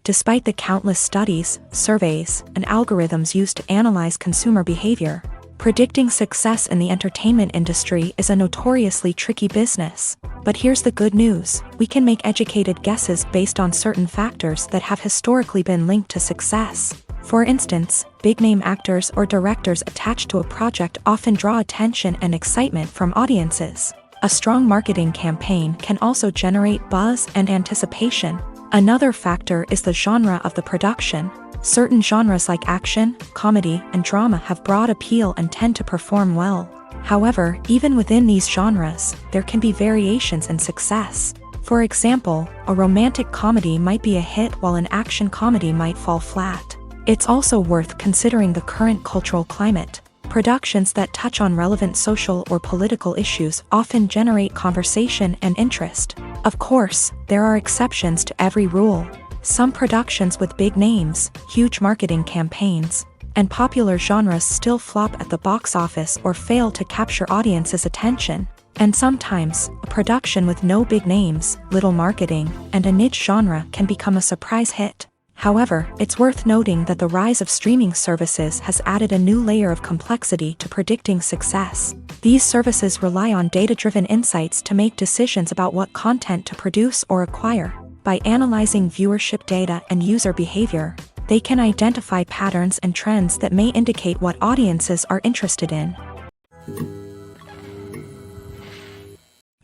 Despite the countless studies, surveys, and algorithms used to analyze consumer behavior, predicting success in the entertainment industry is a notoriously tricky business. But here's the good news: we can make educated guesses based on certain factors that have historically been linked to success. For instance, big-name actors or directors attached to a project often draw attention and excitement from audiences. A strong marketing campaign can also generate buzz and anticipation. Another factor is the genre of the production. Certain genres like action, comedy, and drama have broad appeal and tend to perform well. However, even within these genres, there can be variations in success. For example, a romantic comedy might be a hit while an action comedy might fall flat. It's also worth considering the current cultural climate. Productions that touch on relevant social or political issues often generate conversation and interest. Of course, there are exceptions to every rule. Some productions with big names, huge marketing campaigns, and popular genres still flop at the box office or fail to capture audiences' attention. And sometimes, a production with no big names, little marketing, and a niche genre can become a surprise hit. However, it's worth noting that the rise of streaming services has added a new layer of complexity to predicting success. These services rely on data-driven insights to make decisions about what content to produce or acquire. By analyzing viewership data and user behavior, they can identify patterns and trends that may indicate what audiences are interested in.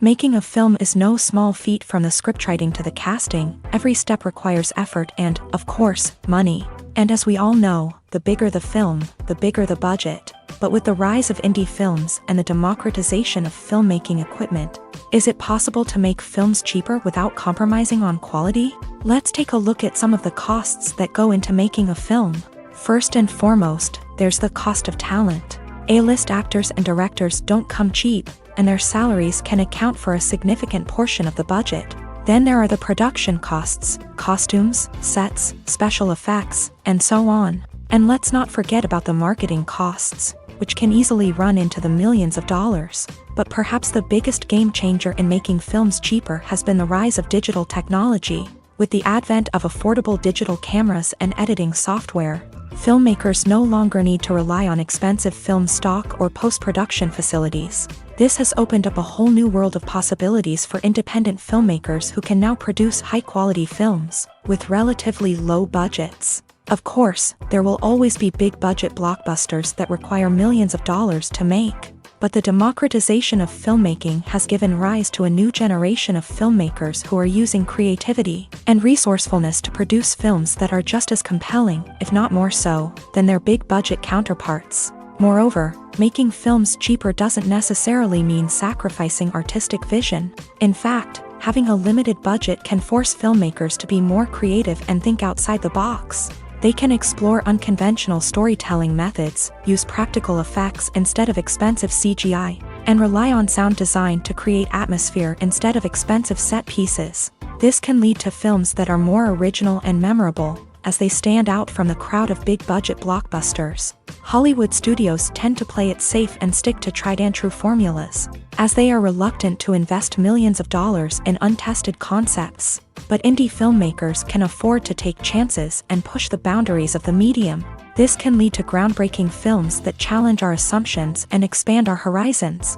Making a film is no small feat. From the scriptwriting to the casting, every step requires effort and, of course, money. And as we all know, the bigger the film, the bigger the budget. But with the rise of indie films and the democratization of filmmaking equipment, is it possible to make films cheaper without compromising on quality? Let's take a look at some of the costs that go into making a film. First and foremost, there's the cost of talent. A-list actors and directors don't come cheap, and their salaries can account for a significant portion of the budget. Then there are the production costs, costumes, sets, special effects, and so on. And let's not forget about the marketing costs, which can easily run into the millions of dollars. But perhaps the biggest game changer in making films cheaper has been the rise of digital technology. With the advent of affordable digital cameras and editing software, filmmakers no longer need to rely on expensive film stock or post-production facilities. This has opened up a whole new world of possibilities for independent filmmakers who can now produce high-quality films with relatively low budgets. Of course, there will always be big-budget blockbusters that require millions of dollars to make. But the democratization of filmmaking has given rise to a new generation of filmmakers who are using creativity and resourcefulness to produce films that are just as compelling, if not more so, than their big-budget counterparts. Moreover, making films cheaper doesn't necessarily mean sacrificing artistic vision. In fact, having a limited budget can force filmmakers to be more creative and think outside the box. They can explore unconventional storytelling methods, use practical effects instead of expensive CGI, and rely on sound design to create atmosphere instead of expensive set pieces. This can lead to films that are more original and memorable, as they stand out from the crowd of big-budget blockbusters. Hollywood studios tend to play it safe and stick to tried-and-true formulas, as they are reluctant to invest millions of dollars in untested concepts. But indie filmmakers can afford to take chances and push the boundaries of the medium. This can lead to groundbreaking films that challenge our assumptions and expand our horizons.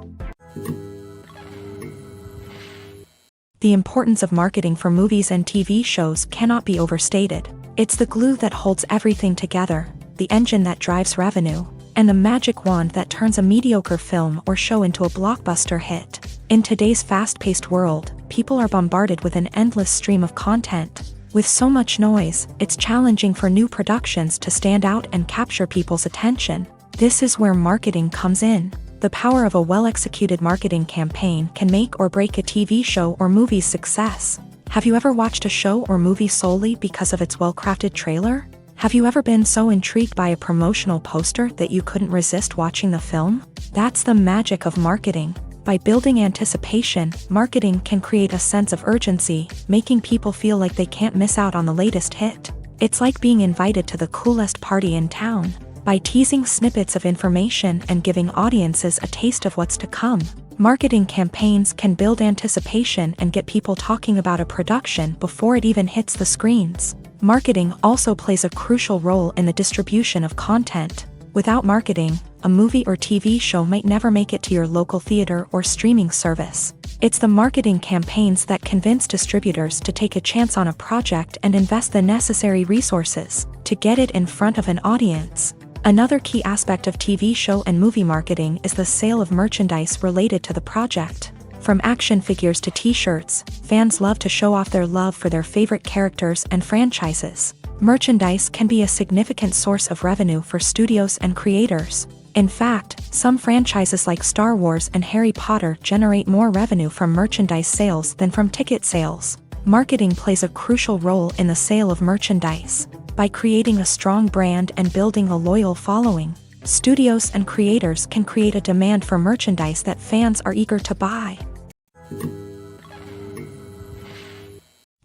The importance of marketing for movies and TV shows cannot be overstated. It's the glue that holds everything together, the engine that drives revenue, and the magic wand that turns a mediocre film or show into a blockbuster hit. In today's fast-paced world, people are bombarded with an endless stream of content. With so much noise, it's challenging for new productions to stand out and capture people's attention. This is where marketing comes in. The power of a well-executed marketing campaign can make or break a TV show or movie's success. Have you ever watched a show or movie solely because of its well-crafted trailer? Have you ever been so intrigued by a promotional poster that you couldn't resist watching the film? That's the magic of marketing. By building anticipation, marketing can create a sense of urgency, making people feel like they can't miss out on the latest hit. It's like being invited to the coolest party in town. By teasing snippets of information and giving audiences a taste of what's to come, marketing campaigns can build anticipation and get people talking about a production before it even hits the screens. Marketing also plays a crucial role in the distribution of content. Without marketing, a movie or TV show might never make it to your local theater or streaming service. It's the marketing campaigns that convince distributors to take a chance on a project and invest the necessary resources to get it in front of an audience. Another key aspect of TV show and movie marketing is the sale of merchandise related to the project. From action figures to t-shirts, fans love to show off their love for their favorite characters and franchises. Merchandise can be a significant source of revenue for studios and creators. In fact, some franchises like Star Wars and Harry Potter generate more revenue from merchandise sales than from ticket sales. Marketing plays a crucial role in the sale of merchandise. By creating a strong brand and building a loyal following, studios and creators can create a demand for merchandise that fans are eager to buy.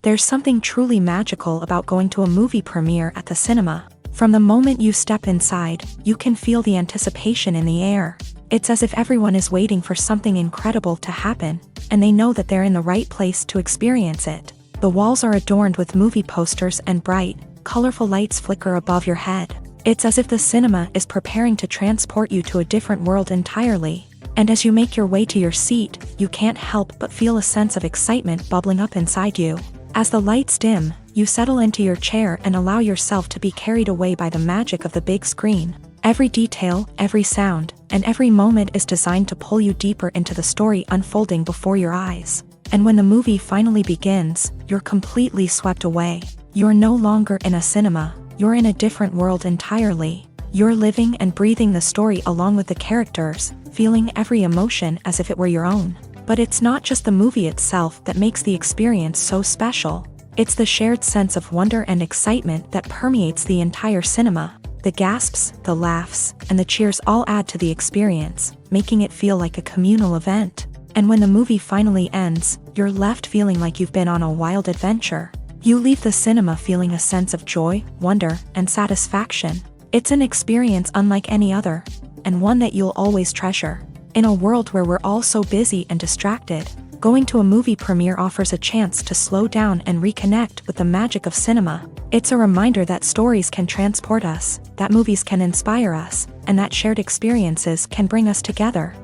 There's something truly magical about going to a movie premiere at the cinema. From the moment you step inside, you can feel the anticipation in the air. It's as if everyone is waiting for something incredible to happen, and they know that they're in the right place to experience it. The walls are adorned with movie posters and bright, colorful lights flicker above your head. It's as if the cinema is preparing to transport you to a different world entirely. And as you make your way to your seat, you can't help but feel a sense of excitement bubbling up inside you. As the lights dim, you settle into your chair and allow yourself to be carried away by the magic of the big screen. Every detail, every sound, and every moment is designed to pull you deeper into the story unfolding before your eyes. And when the movie finally begins, you're completely swept away. You're no longer in a cinema, you're in a different world entirely. You're living and breathing the story along with the characters, feeling every emotion as if it were your own. But it's not just the movie itself that makes the experience so special. It's the shared sense of wonder and excitement that permeates the entire cinema. The gasps, the laughs, and the cheers all add to the experience, making it feel like a communal event. And when the movie finally ends, you're left feeling like you've been on a wild adventure. You leave the cinema feeling a sense of joy, wonder, and satisfaction. It's an experience unlike any other, and one that you'll always treasure. In a world where we're all so busy and distracted, going to a movie premiere offers a chance to slow down and reconnect with the magic of cinema. It's a reminder that stories can transport us, that movies can inspire us, and that shared experiences can bring us together.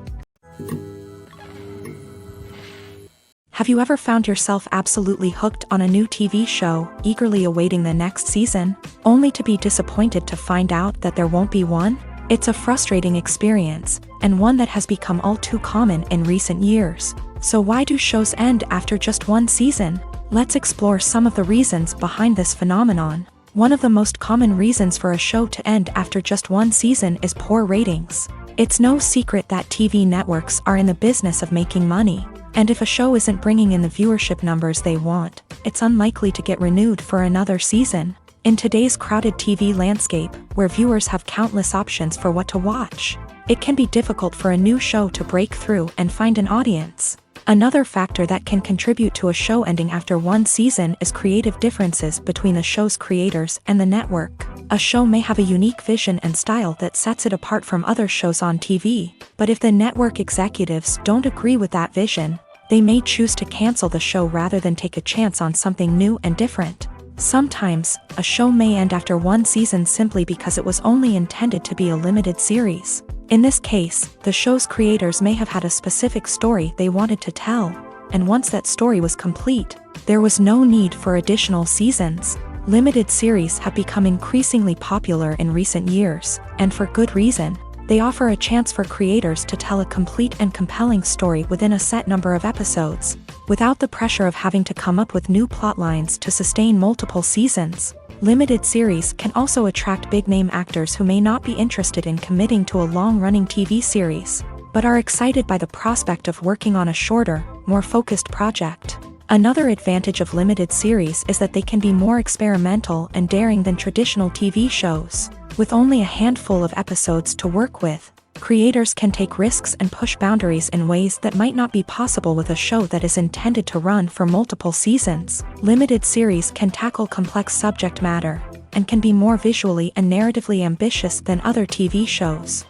Have you ever found yourself absolutely hooked on a new TV show, eagerly awaiting the next season, only to be disappointed to find out that there won't be one? It's a frustrating experience, and one that has become all too common in recent years. So why do shows end after just one season? Let's explore some of the reasons behind this phenomenon. One of the most common reasons for a show to end after just one season is poor ratings. It's no secret that TV networks are in the business of making money. And if a show isn't bringing in the viewership numbers they want, it's unlikely to get renewed for another season. In today's crowded TV landscape, where viewers have countless options for what to watch, it can be difficult for a new show to break through and find an audience. Another factor that can contribute to a show ending after one season is creative differences between the show's creators and the network. A show may have a unique vision and style that sets it apart from other shows on TV, but if the network executives don't agree with that vision, they may choose to cancel the show rather than take a chance on something new and different. Sometimes, a show may end after one season simply because it was only intended to be a limited series. In this case, the show's creators may have had a specific story they wanted to tell, and once that story was complete, there was no need for additional seasons. Limited series have become increasingly popular in recent years, and for good reason. They offer a chance for creators to tell a complete and compelling story within a set number of episodes, without the pressure of having to come up with new plotlines to sustain multiple seasons. Limited series can also attract big-name actors who may not be interested in committing to a long-running TV series, but are excited by the prospect of working on a shorter, more focused project. Another advantage of limited series is that they can be more experimental and daring than traditional TV shows. With only a handful of episodes to work with, creators can take risks and push boundaries in ways that might not be possible with a show that is intended to run for multiple seasons. Limited series can tackle complex subject matter, and can be more visually and narratively ambitious than other TV shows.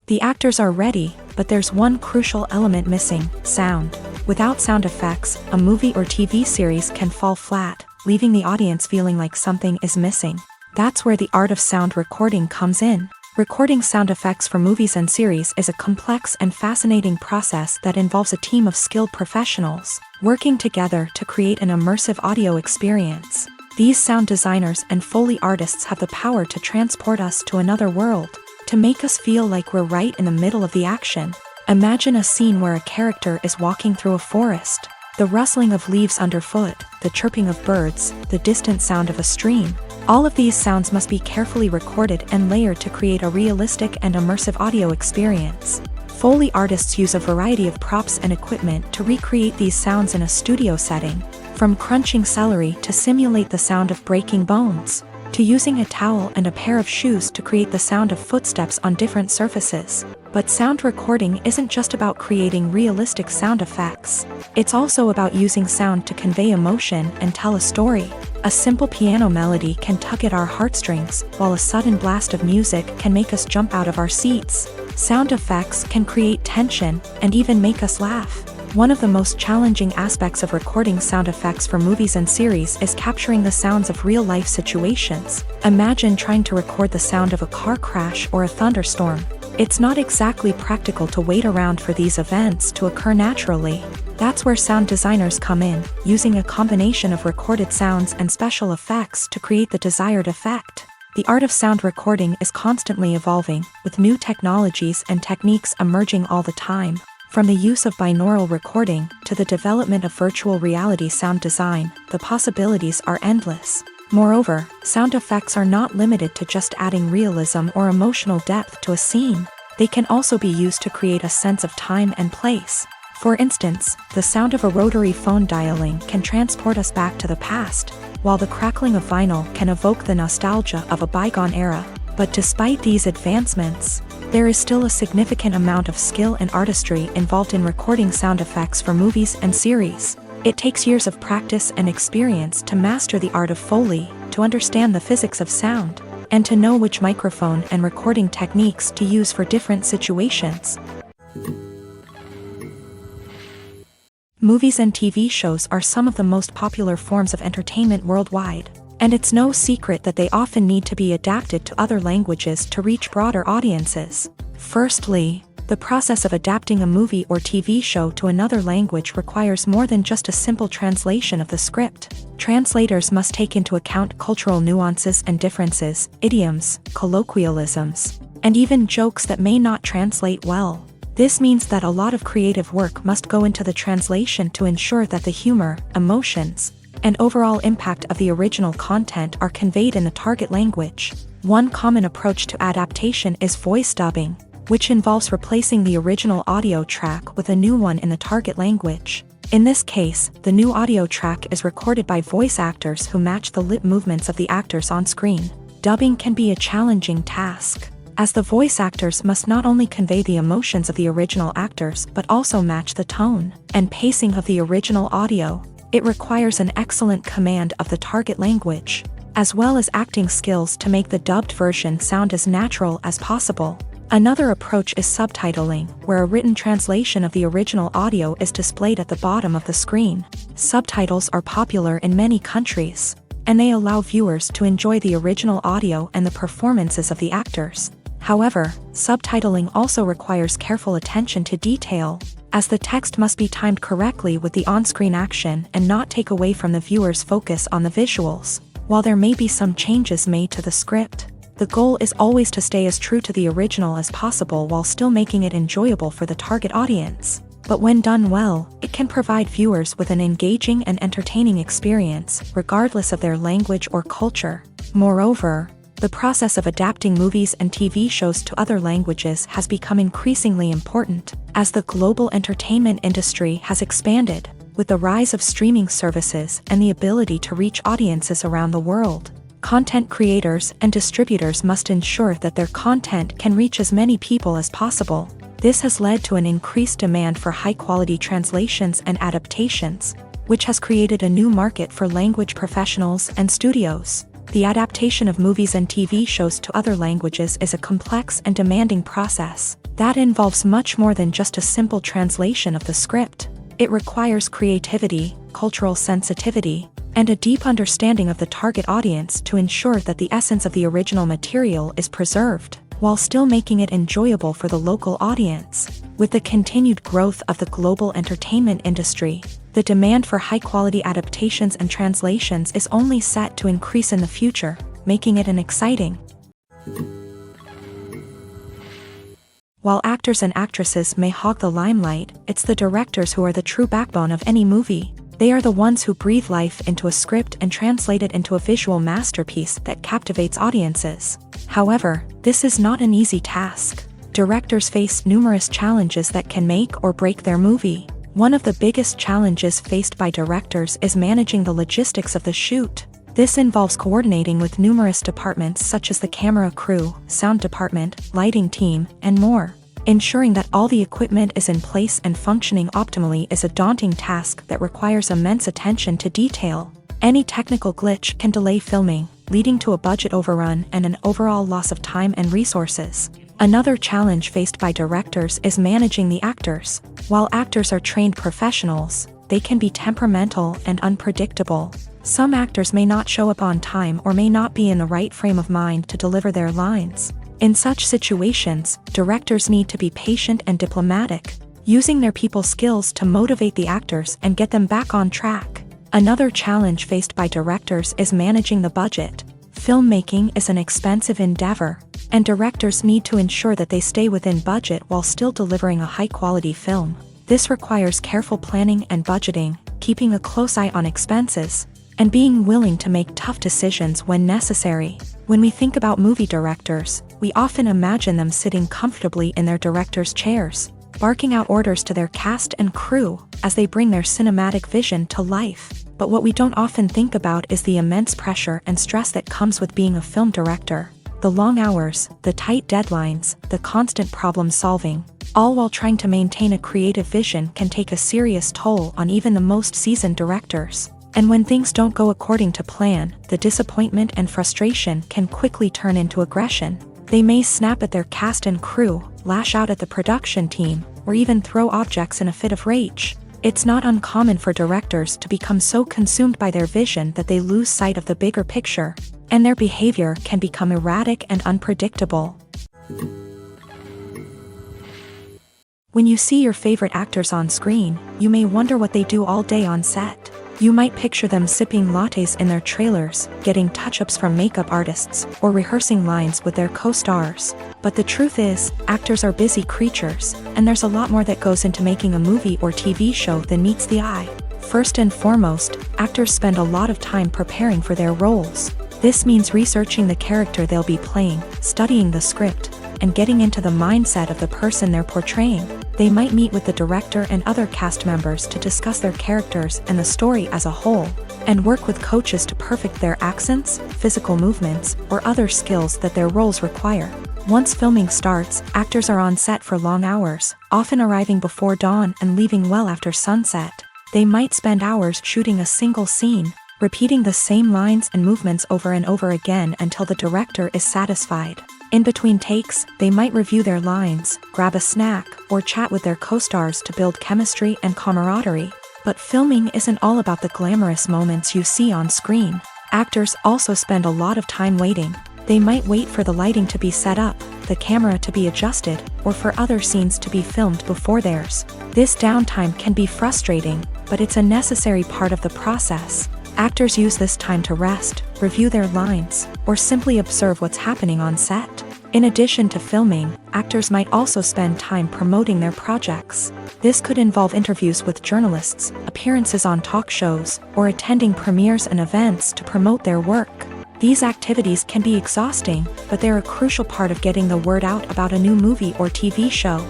The actors are ready, but there's one crucial element missing: sound. Without sound effects, a movie or TV series can fall flat, leaving the audience feeling like something is missing. That's where the art of sound recording comes in. Recording sound effects for movies and series is a complex and fascinating process that involves a team of skilled professionals working together to create an immersive audio experience. These sound designers and Foley artists have the power to transport us to another world, to make us feel like we're right in the middle of the action. Imagine a scene where a character is walking through a forest. The rustling of leaves underfoot, the chirping of birds, the distant sound of a stream. All of these sounds must be carefully recorded and layered to create a realistic and immersive audio experience. Foley artists use a variety of props and equipment to recreate these sounds in a studio setting, from crunching celery to simulate the sound of breaking bones, to using a towel and a pair of shoes to create the sound of footsteps on different surfaces. But sound recording isn't just about creating realistic sound effects. It's also about using sound to convey emotion and tell a story. A simple piano melody can tug at our heartstrings, while a sudden blast of music can make us jump out of our seats. Sound effects can create tension and even make us laugh. One of the most challenging aspects of recording sound effects for movies and series is capturing the sounds of real-life situations. Imagine trying to record the sound of a car crash or a thunderstorm. It's not exactly practical to wait around for these events to occur naturally. That's where sound designers come in, using a combination of recorded sounds and special effects to create the desired effect. The art of sound recording is constantly evolving, with new technologies and techniques emerging all the time. From the use of binaural recording to the development of virtual reality sound design, the possibilities are endless. Moreover, sound effects are not limited to just adding realism or emotional depth to a scene. They can also be used to create a sense of time and place. For instance, the sound of a rotary phone dialing can transport us back to the past, while the crackling of vinyl can evoke the nostalgia of a bygone era. But despite these advancements, there is still a significant amount of skill and artistry involved in recording sound effects for movies and series. It takes years of practice and experience to master the art of Foley, to understand the physics of sound, and to know which microphone and recording techniques to use for different situations. Movies and TV shows are some of the most popular forms of entertainment worldwide, and it's no secret that they often need to be adapted to other languages to reach broader audiences. Firstly, the process of adapting a movie or TV show to another language requires more than just a simple translation of the script. Translators must take into account cultural nuances and differences, idioms, colloquialisms, and even jokes that may not translate well. This means that a lot of creative work must go into the translation to ensure that the humor, emotions, and overall impact of the original content are conveyed in the target language. One common approach to adaptation is voice dubbing, which involves replacing the original audio track with a new one in the target language. In this case, the new audio track is recorded by voice actors who match the lip movements of the actors on screen. Dubbing can be a challenging task, as the voice actors must not only convey the emotions of the original actors but also match the tone and pacing of the original audio. It requires an excellent command of the target language, as well as acting skills to make the dubbed version sound as natural as possible. Another approach is subtitling, where a written translation of the original audio is displayed at the bottom of the screen. Subtitles are popular in many countries, and they allow viewers to enjoy the original audio and the performances of the actors. However, subtitling also requires careful attention to detail, as the text must be timed correctly with the on-screen action and not take away from the viewer's focus on the visuals. While there may be some changes made to the script, the goal is always to stay as true to the original as possible while still making it enjoyable for the target audience. But when done well, it can provide viewers with an engaging and entertaining experience, regardless of their language or culture. Moreover, the process of adapting movies and TV shows to other languages has become increasingly important, as the global entertainment industry has expanded, with the rise of streaming services and the ability to reach audiences around the world. Content creators and distributors must ensure that their content can reach as many people as possible. This has led to an increased demand for high-quality translations and adaptations, which has created a new market for language professionals and studios. The adaptation of movies and TV shows to other languages is a complex and demanding process that involves much more than just a simple translation of the script. It requires creativity, cultural sensitivity, and a deep understanding of the target audience to ensure that the essence of the original material is preserved, while still making it enjoyable for the local audience. With the continued growth of the global entertainment industry, the demand for high-quality adaptations and translations is only set to increase in the future, making it an exciting. While actors and actresses may hog the limelight, it's the directors who are the true backbone of any movie. They are the ones who breathe life into a script and translate it into a visual masterpiece that captivates audiences. However, this is not an easy task. Directors face numerous challenges that can make or break their movie. One of the biggest challenges faced by directors is managing the logistics of the shoot. This involves coordinating with numerous departments such as the camera crew, sound department, lighting team, and more. Ensuring that all the equipment is in place and functioning optimally is a daunting task that requires immense attention to detail. Any technical glitch can delay filming, leading to a budget overrun and an overall loss of time and resources. Another challenge faced by directors is managing the actors. While actors are trained professionals, they can be temperamental and unpredictable. Some actors may not show up on time or may not be in the right frame of mind to deliver their lines. In such situations, directors need to be patient and diplomatic, using their people skills to motivate the actors and get them back on track. Another challenge faced by directors is managing the budget. Filmmaking is an expensive endeavor, and directors need to ensure that they stay within budget while still delivering a high-quality film. This requires careful planning and budgeting, keeping a close eye on expenses, and being willing to make tough decisions when necessary. When we think about movie directors, we often imagine them sitting comfortably in their director's chairs, barking out orders to their cast and crew as they bring their cinematic vision to life. But what we don't often think about is the immense pressure and stress that comes with being a film director. The long hours, the tight deadlines, the constant problem solving, all while trying to maintain a creative vision can take a serious toll on even the most seasoned directors. And when things don't go according to plan, the disappointment and frustration can quickly turn into aggression. They may snap at their cast and crew, lash out at the production team, or even throw objects in a fit of rage. It's not uncommon for directors to become so consumed by their vision that they lose sight of the bigger picture, and their behavior can become erratic and unpredictable. When you see your favorite actors on screen, you may wonder what they do all day on set. You might picture them sipping lattes in their trailers, getting touch-ups from makeup artists, or rehearsing lines with their co-stars. But the truth is, actors are busy creatures, and there's a lot more that goes into making a movie or TV show than meets the eye. First and foremost, actors spend a lot of time preparing for their roles. This means researching the character they'll be playing, studying the script, and getting into the mindset of the person they're portraying. They might meet with the director and other cast members to discuss their characters and the story as a whole, and work with coaches to perfect their accents, physical movements, or other skills that their roles require. Once filming starts, actors are on set for long hours, often arriving before dawn and leaving well after sunset. They might spend hours shooting a single scene, repeating the same lines and movements over and over again until the director is satisfied. In between takes, they might review their lines, grab a snack, or chat with their co-stars to build chemistry and camaraderie. But filming isn't all about the glamorous moments you see on screen. Actors also spend a lot of time waiting. They might wait for the lighting to be set up, the camera to be adjusted, or for other scenes to be filmed before theirs. This downtime can be frustrating, but it's a necessary part of the process. Actors use this time to rest, review their lines, or simply observe what's happening on set. In addition to filming, actors might also spend time promoting their projects. This could involve interviews with journalists, appearances on talk shows, or attending premieres and events to promote their work. These activities can be exhausting, but they're a crucial part of getting the word out about a new movie or TV show.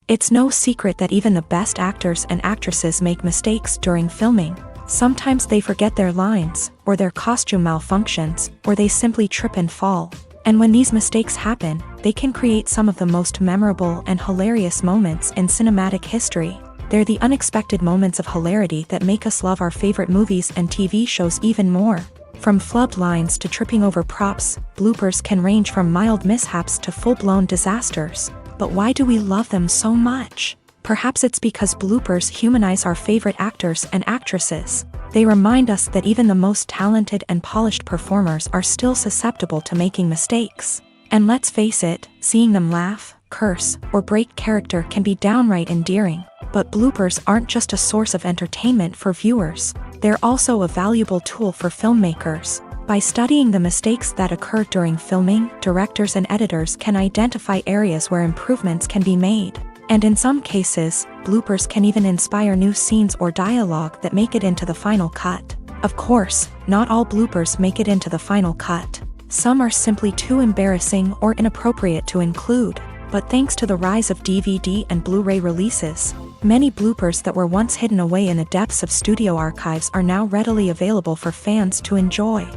It's no secret that even the best actors and actresses make mistakes during filming. Sometimes they forget their lines, or their costume malfunctions, or they simply trip and fall. And when these mistakes happen, they can create some of the most memorable and hilarious moments in cinematic history. They're the unexpected moments of hilarity that make us love our favorite movies and TV shows even more. From flubbed lines to tripping over props, bloopers can range from mild mishaps to full-blown disasters. But why do we love them so much? Perhaps it's because bloopers humanize our favorite actors and actresses. They remind us that even the most talented and polished performers are still susceptible to making mistakes. And let's face it, seeing them laugh, curse, or break character can be downright endearing. But bloopers aren't just a source of entertainment for viewers. They're also a valuable tool for filmmakers. By studying the mistakes that occur during filming, directors and editors can identify areas where improvements can be made. And in some cases, bloopers can even inspire new scenes or dialogue that make it into the final cut. Of course, not all bloopers make it into the final cut. Some are simply too embarrassing or inappropriate to include. But thanks to the rise of DVD and Blu-ray releases, many bloopers that were once hidden away in the depths of studio archives are now readily available for fans to enjoy.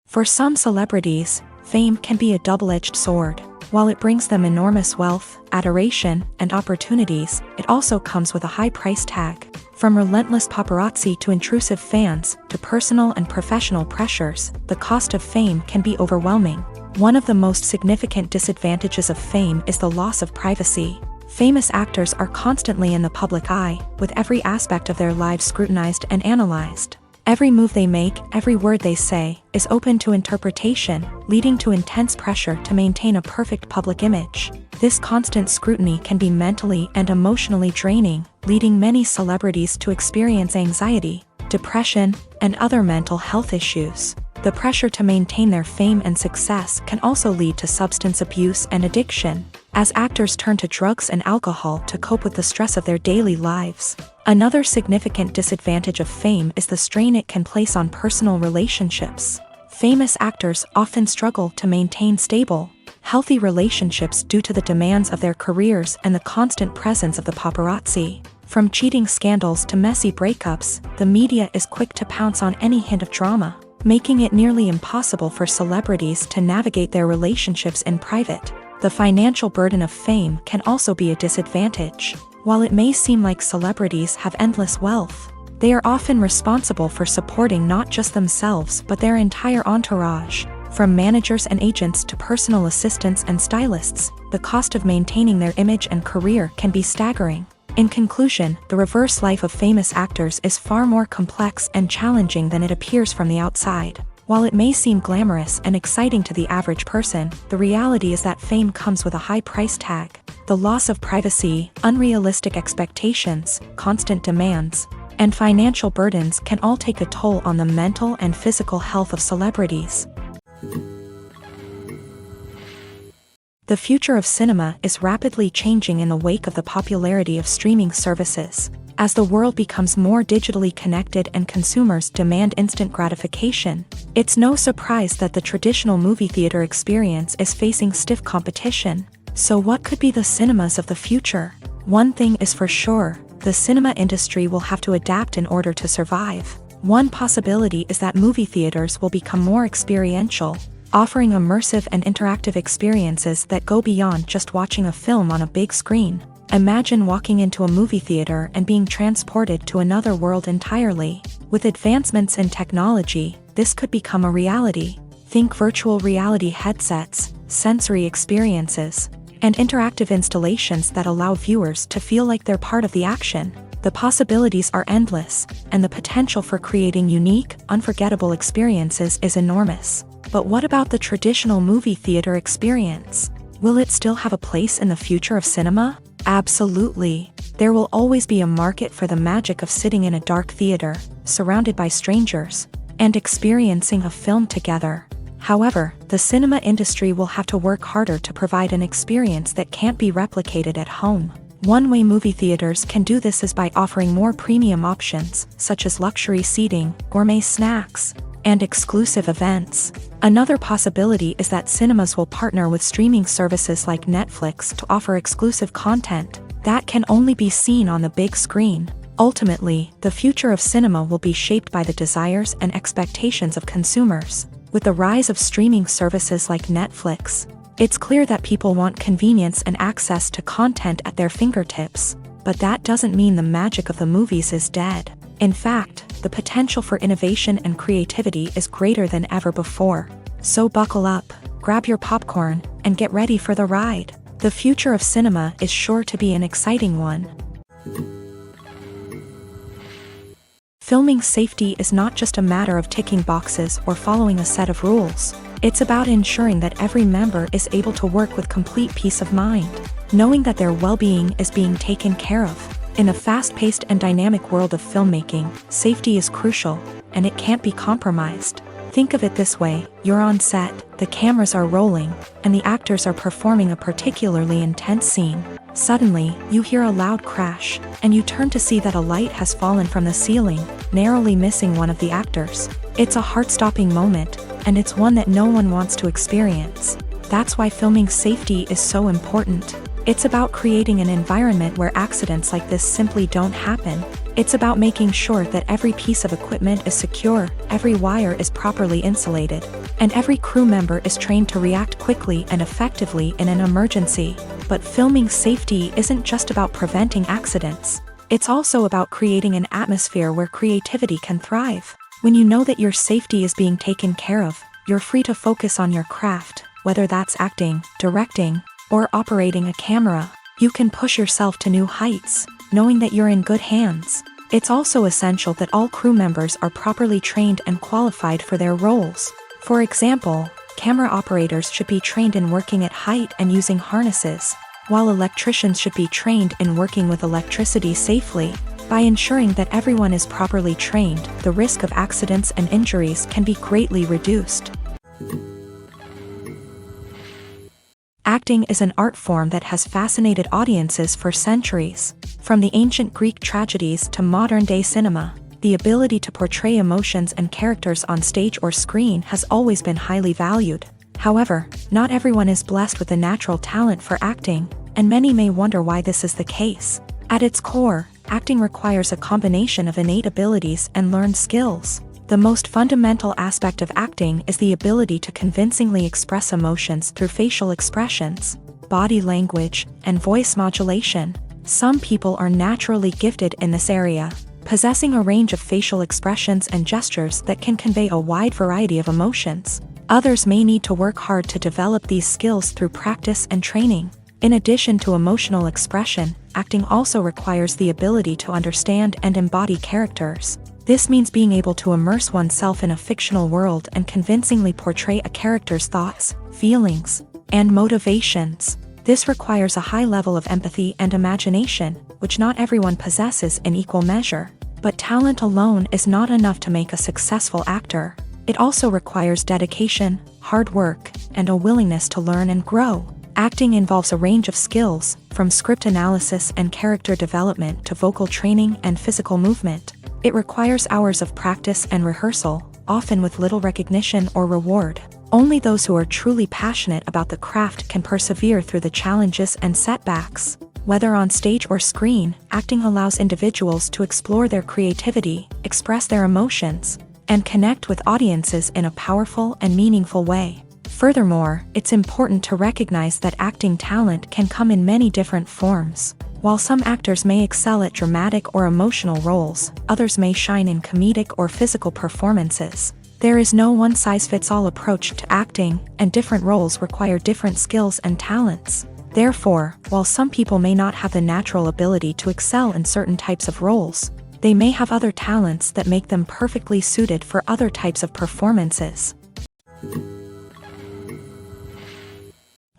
For some celebrities, fame can be a double-edged sword. While it brings them enormous wealth, adoration, and opportunities, it also comes with a high price tag. From relentless paparazzi to intrusive fans, to personal and professional pressures, the cost of fame can be overwhelming. One of the most significant disadvantages of fame is the loss of privacy. Famous actors are constantly in the public eye, with every aspect of their lives scrutinized and analyzed. Every move they make, every word they say, is open to interpretation, leading to intense pressure to maintain a perfect public image. This constant scrutiny can be mentally and emotionally draining, leading many celebrities to experience anxiety, depression, and other mental health issues. The pressure to maintain their fame and success can also lead to substance abuse and addiction, as actors turn to drugs and alcohol to cope with the stress of their daily lives. Another significant disadvantage of fame is the strain it can place on personal relationships. Famous actors often struggle to maintain stable, healthy relationships due to the demands of their careers and the constant presence of the paparazzi. From cheating scandals to messy breakups, the media is quick to pounce on any hint of drama, making it nearly impossible for celebrities to navigate their relationships in private. The financial burden of fame can also be a disadvantage. While it may seem like celebrities have endless wealth, they are often responsible for supporting not just themselves but their entire entourage. From managers and agents to personal assistants and stylists, the cost of maintaining their image and career can be staggering. In conclusion, the reverse life of famous actors is far more complex and challenging than it appears from the outside. While it may seem glamorous and exciting to the average person, the reality is that fame comes with a high price tag. The loss of privacy, unrealistic expectations, constant demands, and financial burdens can all take a toll on the mental and physical health of celebrities. The future of cinema is rapidly changing in the wake of the popularity of streaming services. As the world becomes more digitally connected and consumers demand instant gratification, it's no surprise that the traditional movie theater experience is facing stiff competition. So what could be the cinemas of the future? One thing is for sure, the cinema industry will have to adapt in order to survive. One possibility is that movie theaters will become more experiential, offering immersive and interactive experiences that go beyond just watching a film on a big screen. Imagine walking into a movie theater and being transported to another world entirely. With advancements in technology, this could become a reality. Think virtual reality headsets, sensory experiences, and interactive installations that allow viewers to feel like they're part of the action. The possibilities are endless, and the potential for creating unique, unforgettable experiences is enormous. But what about the traditional movie theater experience? Will it still have a place in the future of cinema? Absolutely. There will always be a market for the magic of sitting in a dark theater, surrounded by strangers, and experiencing a film together. However, the cinema industry will have to work harder to provide an experience that can't be replicated at home. One way movie theaters can do this is by offering more premium options, such as luxury seating, gourmet snacks, and exclusive events. Another possibility is that cinemas will partner with streaming services like Netflix to offer exclusive content that can only be seen on the big screen. Ultimately, the future of cinema will be shaped by the desires and expectations of consumers. With the rise of streaming services like Netflix, it's clear that people want convenience and access to content at their fingertips. But that doesn't mean the magic of the movies is dead. In fact, the potential for innovation and creativity is greater than ever before. So buckle up, grab your popcorn, and get ready for the ride. The future of cinema is sure to be an exciting one. Filming safety is not just a matter of ticking boxes or following a set of rules. It's about ensuring that every member is able to work with complete peace of mind, knowing that their well-being is being taken care of. In a fast-paced and dynamic world of filmmaking, safety is crucial, and it can't be compromised. Think of it this way: you're on set, the cameras are rolling, and the actors are performing a particularly intense scene. Suddenly, you hear a loud crash, and you turn to see that a light has fallen from the ceiling, narrowly missing one of the actors. It's a heart-stopping moment, and it's one that no one wants to experience. That's why filming safety is so important. It's about creating an environment where accidents like this simply don't happen. It's about making sure that every piece of equipment is secure, every wire is properly insulated, and every crew member is trained to react quickly and effectively in an emergency. But filming safety isn't just about preventing accidents. It's also about creating an atmosphere where creativity can thrive. When you know that your safety is being taken care of, you're free to focus on your craft, whether that's acting, directing, or operating a camera. You can push yourself to new heights, knowing that you're in good hands. It's also essential that all crew members are properly trained and qualified for their roles. For example, camera operators should be trained in working at height and using harnesses, while electricians should be trained in working with electricity safely. By ensuring that everyone is properly trained, the risk of accidents and injuries can be greatly reduced. Acting is an art form that has fascinated audiences for centuries. From the ancient Greek tragedies to modern-day cinema, the ability to portray emotions and characters on stage or screen has always been highly valued. However, not everyone is blessed with a natural talent for acting, and many may wonder why this is the case. At its core, acting requires a combination of innate abilities and learned skills. The most fundamental aspect of acting is the ability to convincingly express emotions through facial expressions, body language, and voice modulation. Some people are naturally gifted in this area, possessing a range of facial expressions and gestures that can convey a wide variety of emotions. Others may need to work hard to develop these skills through practice and training. In addition to emotional expression, acting also requires the ability to understand and embody characters. This means being able to immerse oneself in a fictional world and convincingly portray a character's thoughts, feelings, and motivations. This requires a high level of empathy and imagination, which not everyone possesses in equal measure. But talent alone is not enough to make a successful actor. It also requires dedication, hard work, and a willingness to learn and grow. Acting involves a range of skills, from script analysis and character development to vocal training and physical movement. It requires hours of practice and rehearsal, often with little recognition or reward. Only those who are truly passionate about the craft can persevere through the challenges and setbacks. Whether on stage or screen, acting allows individuals to explore their creativity, express their emotions, and connect with audiences in a powerful and meaningful way. Furthermore, it's important to recognize that acting talent can come in many different forms. While some actors may excel at dramatic or emotional roles, others may shine in comedic or physical performances. There is no one-size-fits-all approach to acting, and different roles require different skills and talents. Therefore, while some people may not have the natural ability to excel in certain types of roles, they may have other talents that make them perfectly suited for other types of performances.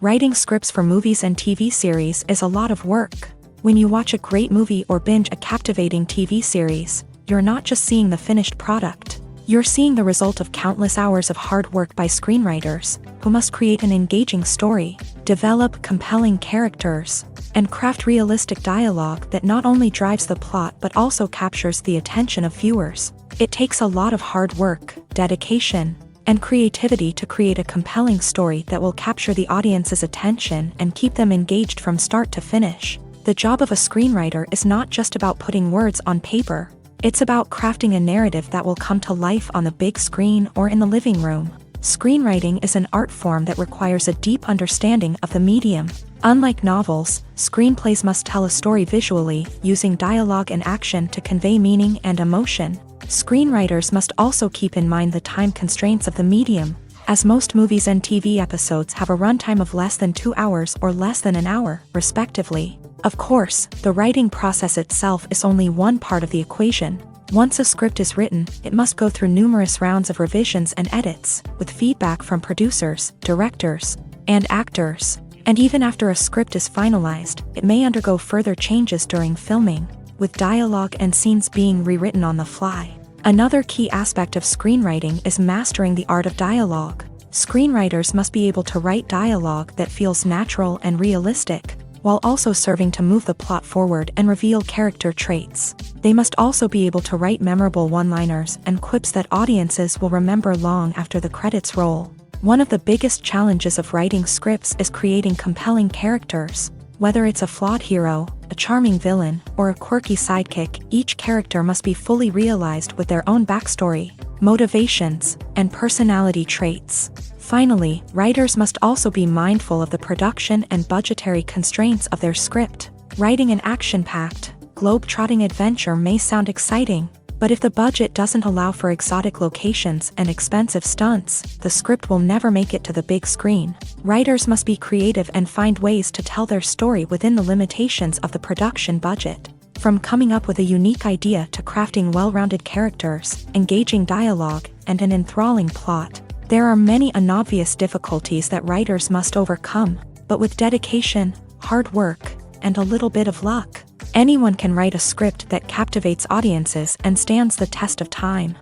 Writing scripts for movies and TV series is a lot of work. When you watch a great movie or binge a captivating TV series, you're not just seeing the finished product. You're seeing the result of countless hours of hard work by screenwriters, who must create an engaging story, develop compelling characters, and craft realistic dialogue that not only drives the plot but also captures the attention of viewers. It takes a lot of hard work, dedication, and creativity to create a compelling story that will capture the audience's attention and keep them engaged from start to finish. The job of a screenwriter is not just about putting words on paper. It's about crafting a narrative that will come to life on the big screen or in the living room. Screenwriting is an art form that requires a deep understanding of the medium. Unlike novels, screenplays must tell a story visually, using dialogue and action to convey meaning and emotion. Screenwriters must also keep in mind the time constraints of the medium, as most movies and TV episodes have a runtime of less than 2 hours or less than an hour, respectively. Of course, the writing process itself is only one part of the equation. Once a script is written, it must go through numerous rounds of revisions and edits, with feedback from producers, directors, and actors. And even after a script is finalized, it may undergo further changes during filming, with dialogue and scenes being rewritten on the fly. Another key aspect of screenwriting is mastering the art of dialogue. Screenwriters must be able to write dialogue that feels natural and realistic, while also serving to move the plot forward and reveal character traits. They must also be able to write memorable one-liners and quips that audiences will remember long after the credits roll. One of the biggest challenges of writing scripts is creating compelling characters. Whether it's a flawed hero, a charming villain, or a quirky sidekick, each character must be fully realized with their own backstory, motivations, and personality traits. Finally, writers must also be mindful of the production and budgetary constraints of their script. Writing an action-packed, globe-trotting adventure may sound exciting, but if the budget doesn't allow for exotic locations and expensive stunts, the script will never make it to the big screen. Writers must be creative and find ways to tell their story within the limitations of the production budget. From coming up with a unique idea to crafting well-rounded characters, engaging dialogue, and an enthralling plot, there are many unobvious difficulties that writers must overcome, but with dedication, hard work, and a little bit of luck, anyone can write a script that captivates audiences and stands the test of time.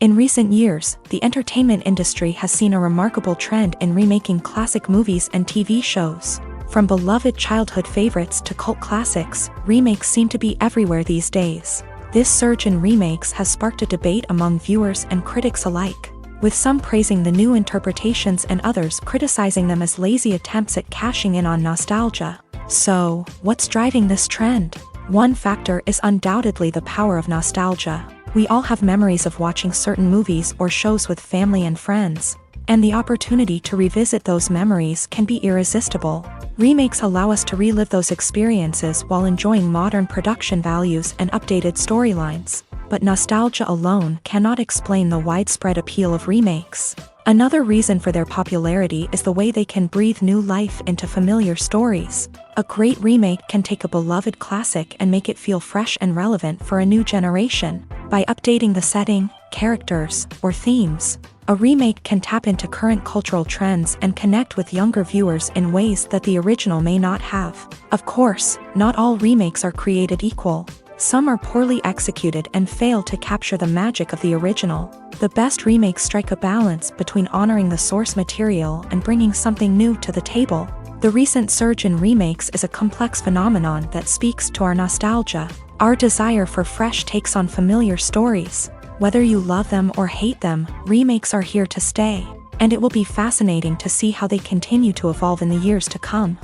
In recent years, the entertainment industry has seen a remarkable trend in remaking classic movies and TV shows. From beloved childhood favorites to cult classics, remakes seem to be everywhere these days. This surge in remakes has sparked a debate among viewers and critics alike, with some praising the new interpretations and others criticizing them as lazy attempts at cashing in on nostalgia. So, what's driving this trend? One factor is undoubtedly the power of nostalgia. We all have memories of watching certain movies or shows with family and friends, and the opportunity to revisit those memories can be irresistible. Remakes allow us to relive those experiences while enjoying modern production values and updated storylines. But nostalgia alone cannot explain the widespread appeal of remakes. Another reason for their popularity is the way they can breathe new life into familiar stories. A great remake can take a beloved classic and make it feel fresh and relevant for a new generation. By updating the setting, characters, or themes, a remake can tap into current cultural trends and connect with younger viewers in ways that the original may not have. Of course, not all remakes are created equal. Some are poorly executed and fail to capture the magic of the original. The best remakes strike a balance between honoring the source material and bringing something new to the table. The recent surge in remakes is a complex phenomenon that speaks to our nostalgia, our desire for fresh takes on familiar stories. Whether you love them or hate them, remakes are here to stay, and it will be fascinating to see how they continue to evolve in the years to come.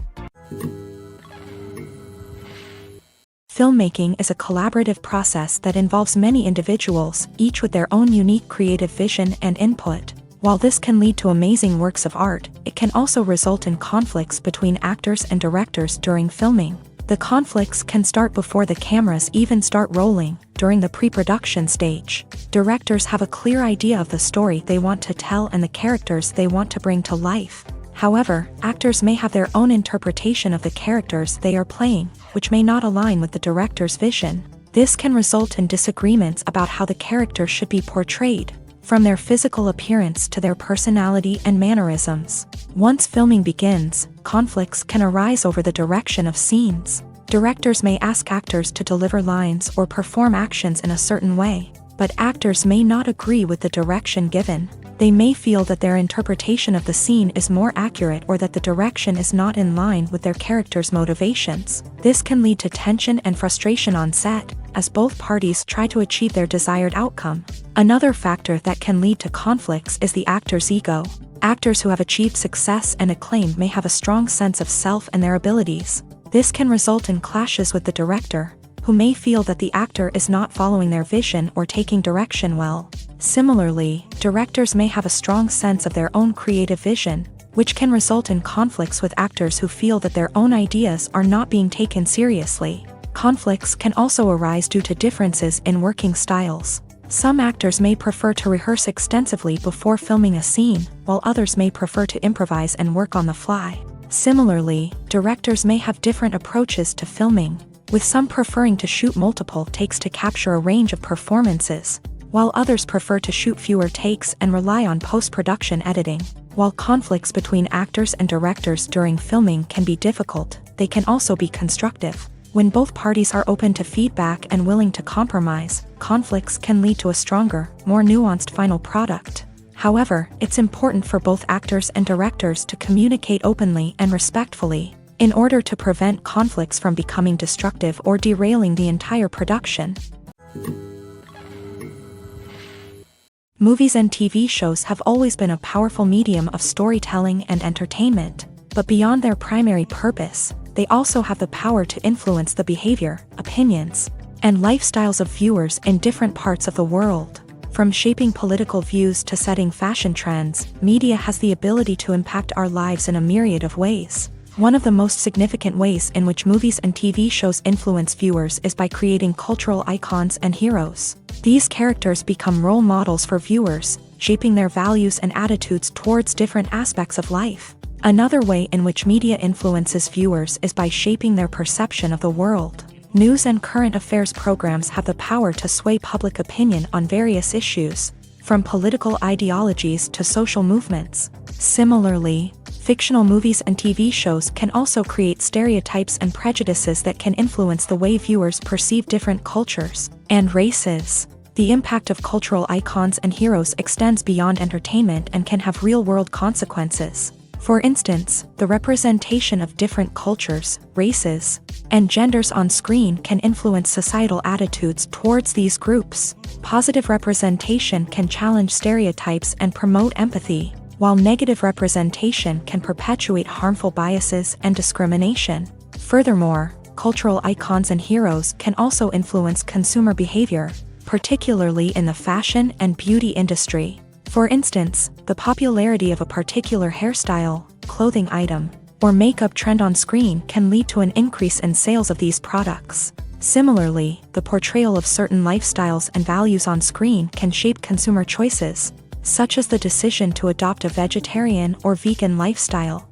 Filmmaking is a collaborative process that involves many individuals, each with their own unique creative vision and input. While this can lead to amazing works of art, it can also result in conflicts between actors and directors during filming. The conflicts can start before the cameras even start rolling, during the pre-production stage. Directors have a clear idea of the story they want to tell and the characters they want to bring to life. However, actors may have their own interpretation of the characters they are playing, which may not align with the director's vision. This can result in disagreements about how the character should be portrayed, from their physical appearance to their personality and mannerisms. Once filming begins, conflicts can arise over the direction of scenes. Directors may ask actors to deliver lines or perform actions in a certain way, but actors may not agree with the direction given. They may feel that their interpretation of the scene is more accurate or that the direction is not in line with their character's motivations. This can lead to tension and frustration on set, as both parties try to achieve their desired outcome. Another factor that can lead to conflicts is the actor's ego. Actors who have achieved success and acclaim may have a strong sense of self and their abilities. This can result in clashes with the director, who may feel that the actor is not following their vision or taking direction well. Similarly, directors may have a strong sense of their own creative vision, which can result in conflicts with actors who feel that their own ideas are not being taken seriously. Conflicts can also arise due to differences in working styles. Some actors may prefer to rehearse extensively before filming a scene, while others may prefer to improvise and work on the fly. Similarly, directors may have different approaches to filming, with some preferring to shoot multiple takes to capture a range of performances, while others prefer to shoot fewer takes and rely on post-production editing. While conflicts between actors and directors during filming can be difficult, they can also be constructive. When both parties are open to feedback and willing to compromise, conflicts can lead to a stronger, more nuanced final product. However, it's important for both actors and directors to communicate openly and respectfully, in order to prevent conflicts from becoming destructive or derailing the entire production. Movies and TV shows have always been a powerful medium of storytelling and entertainment, but beyond their primary purpose, they also have the power to influence the behavior, opinions, and lifestyles of viewers in different parts of the world. From shaping political views to setting fashion trends, media has the ability to impact our lives in a myriad of ways. One of the most significant ways in which movies and TV shows influence viewers is by creating cultural icons and heroes. These characters become role models for viewers, shaping their values and attitudes towards different aspects of life. Another way in which media influences viewers is by shaping their perception of the world. News and current affairs programs have the power to sway public opinion on various issues, from political ideologies to social movements. Similarly, fictional movies and TV shows can also create stereotypes and prejudices that can influence the way viewers perceive different cultures and races. The impact of cultural icons and heroes extends beyond entertainment and can have real-world consequences. For instance, the representation of different cultures, races, and genders on screen can influence societal attitudes towards these groups. Positive representation can challenge stereotypes and promote empathy, while negative representation can perpetuate harmful biases and discrimination. Furthermore, cultural icons and heroes can also influence consumer behavior, particularly in the fashion and beauty industry. For instance, the popularity of a particular hairstyle, clothing item, or makeup trend on screen can lead to an increase in sales of these products. Similarly, the portrayal of certain lifestyles and values on screen can shape consumer choices, such as the decision to adopt a vegetarian or vegan lifestyle.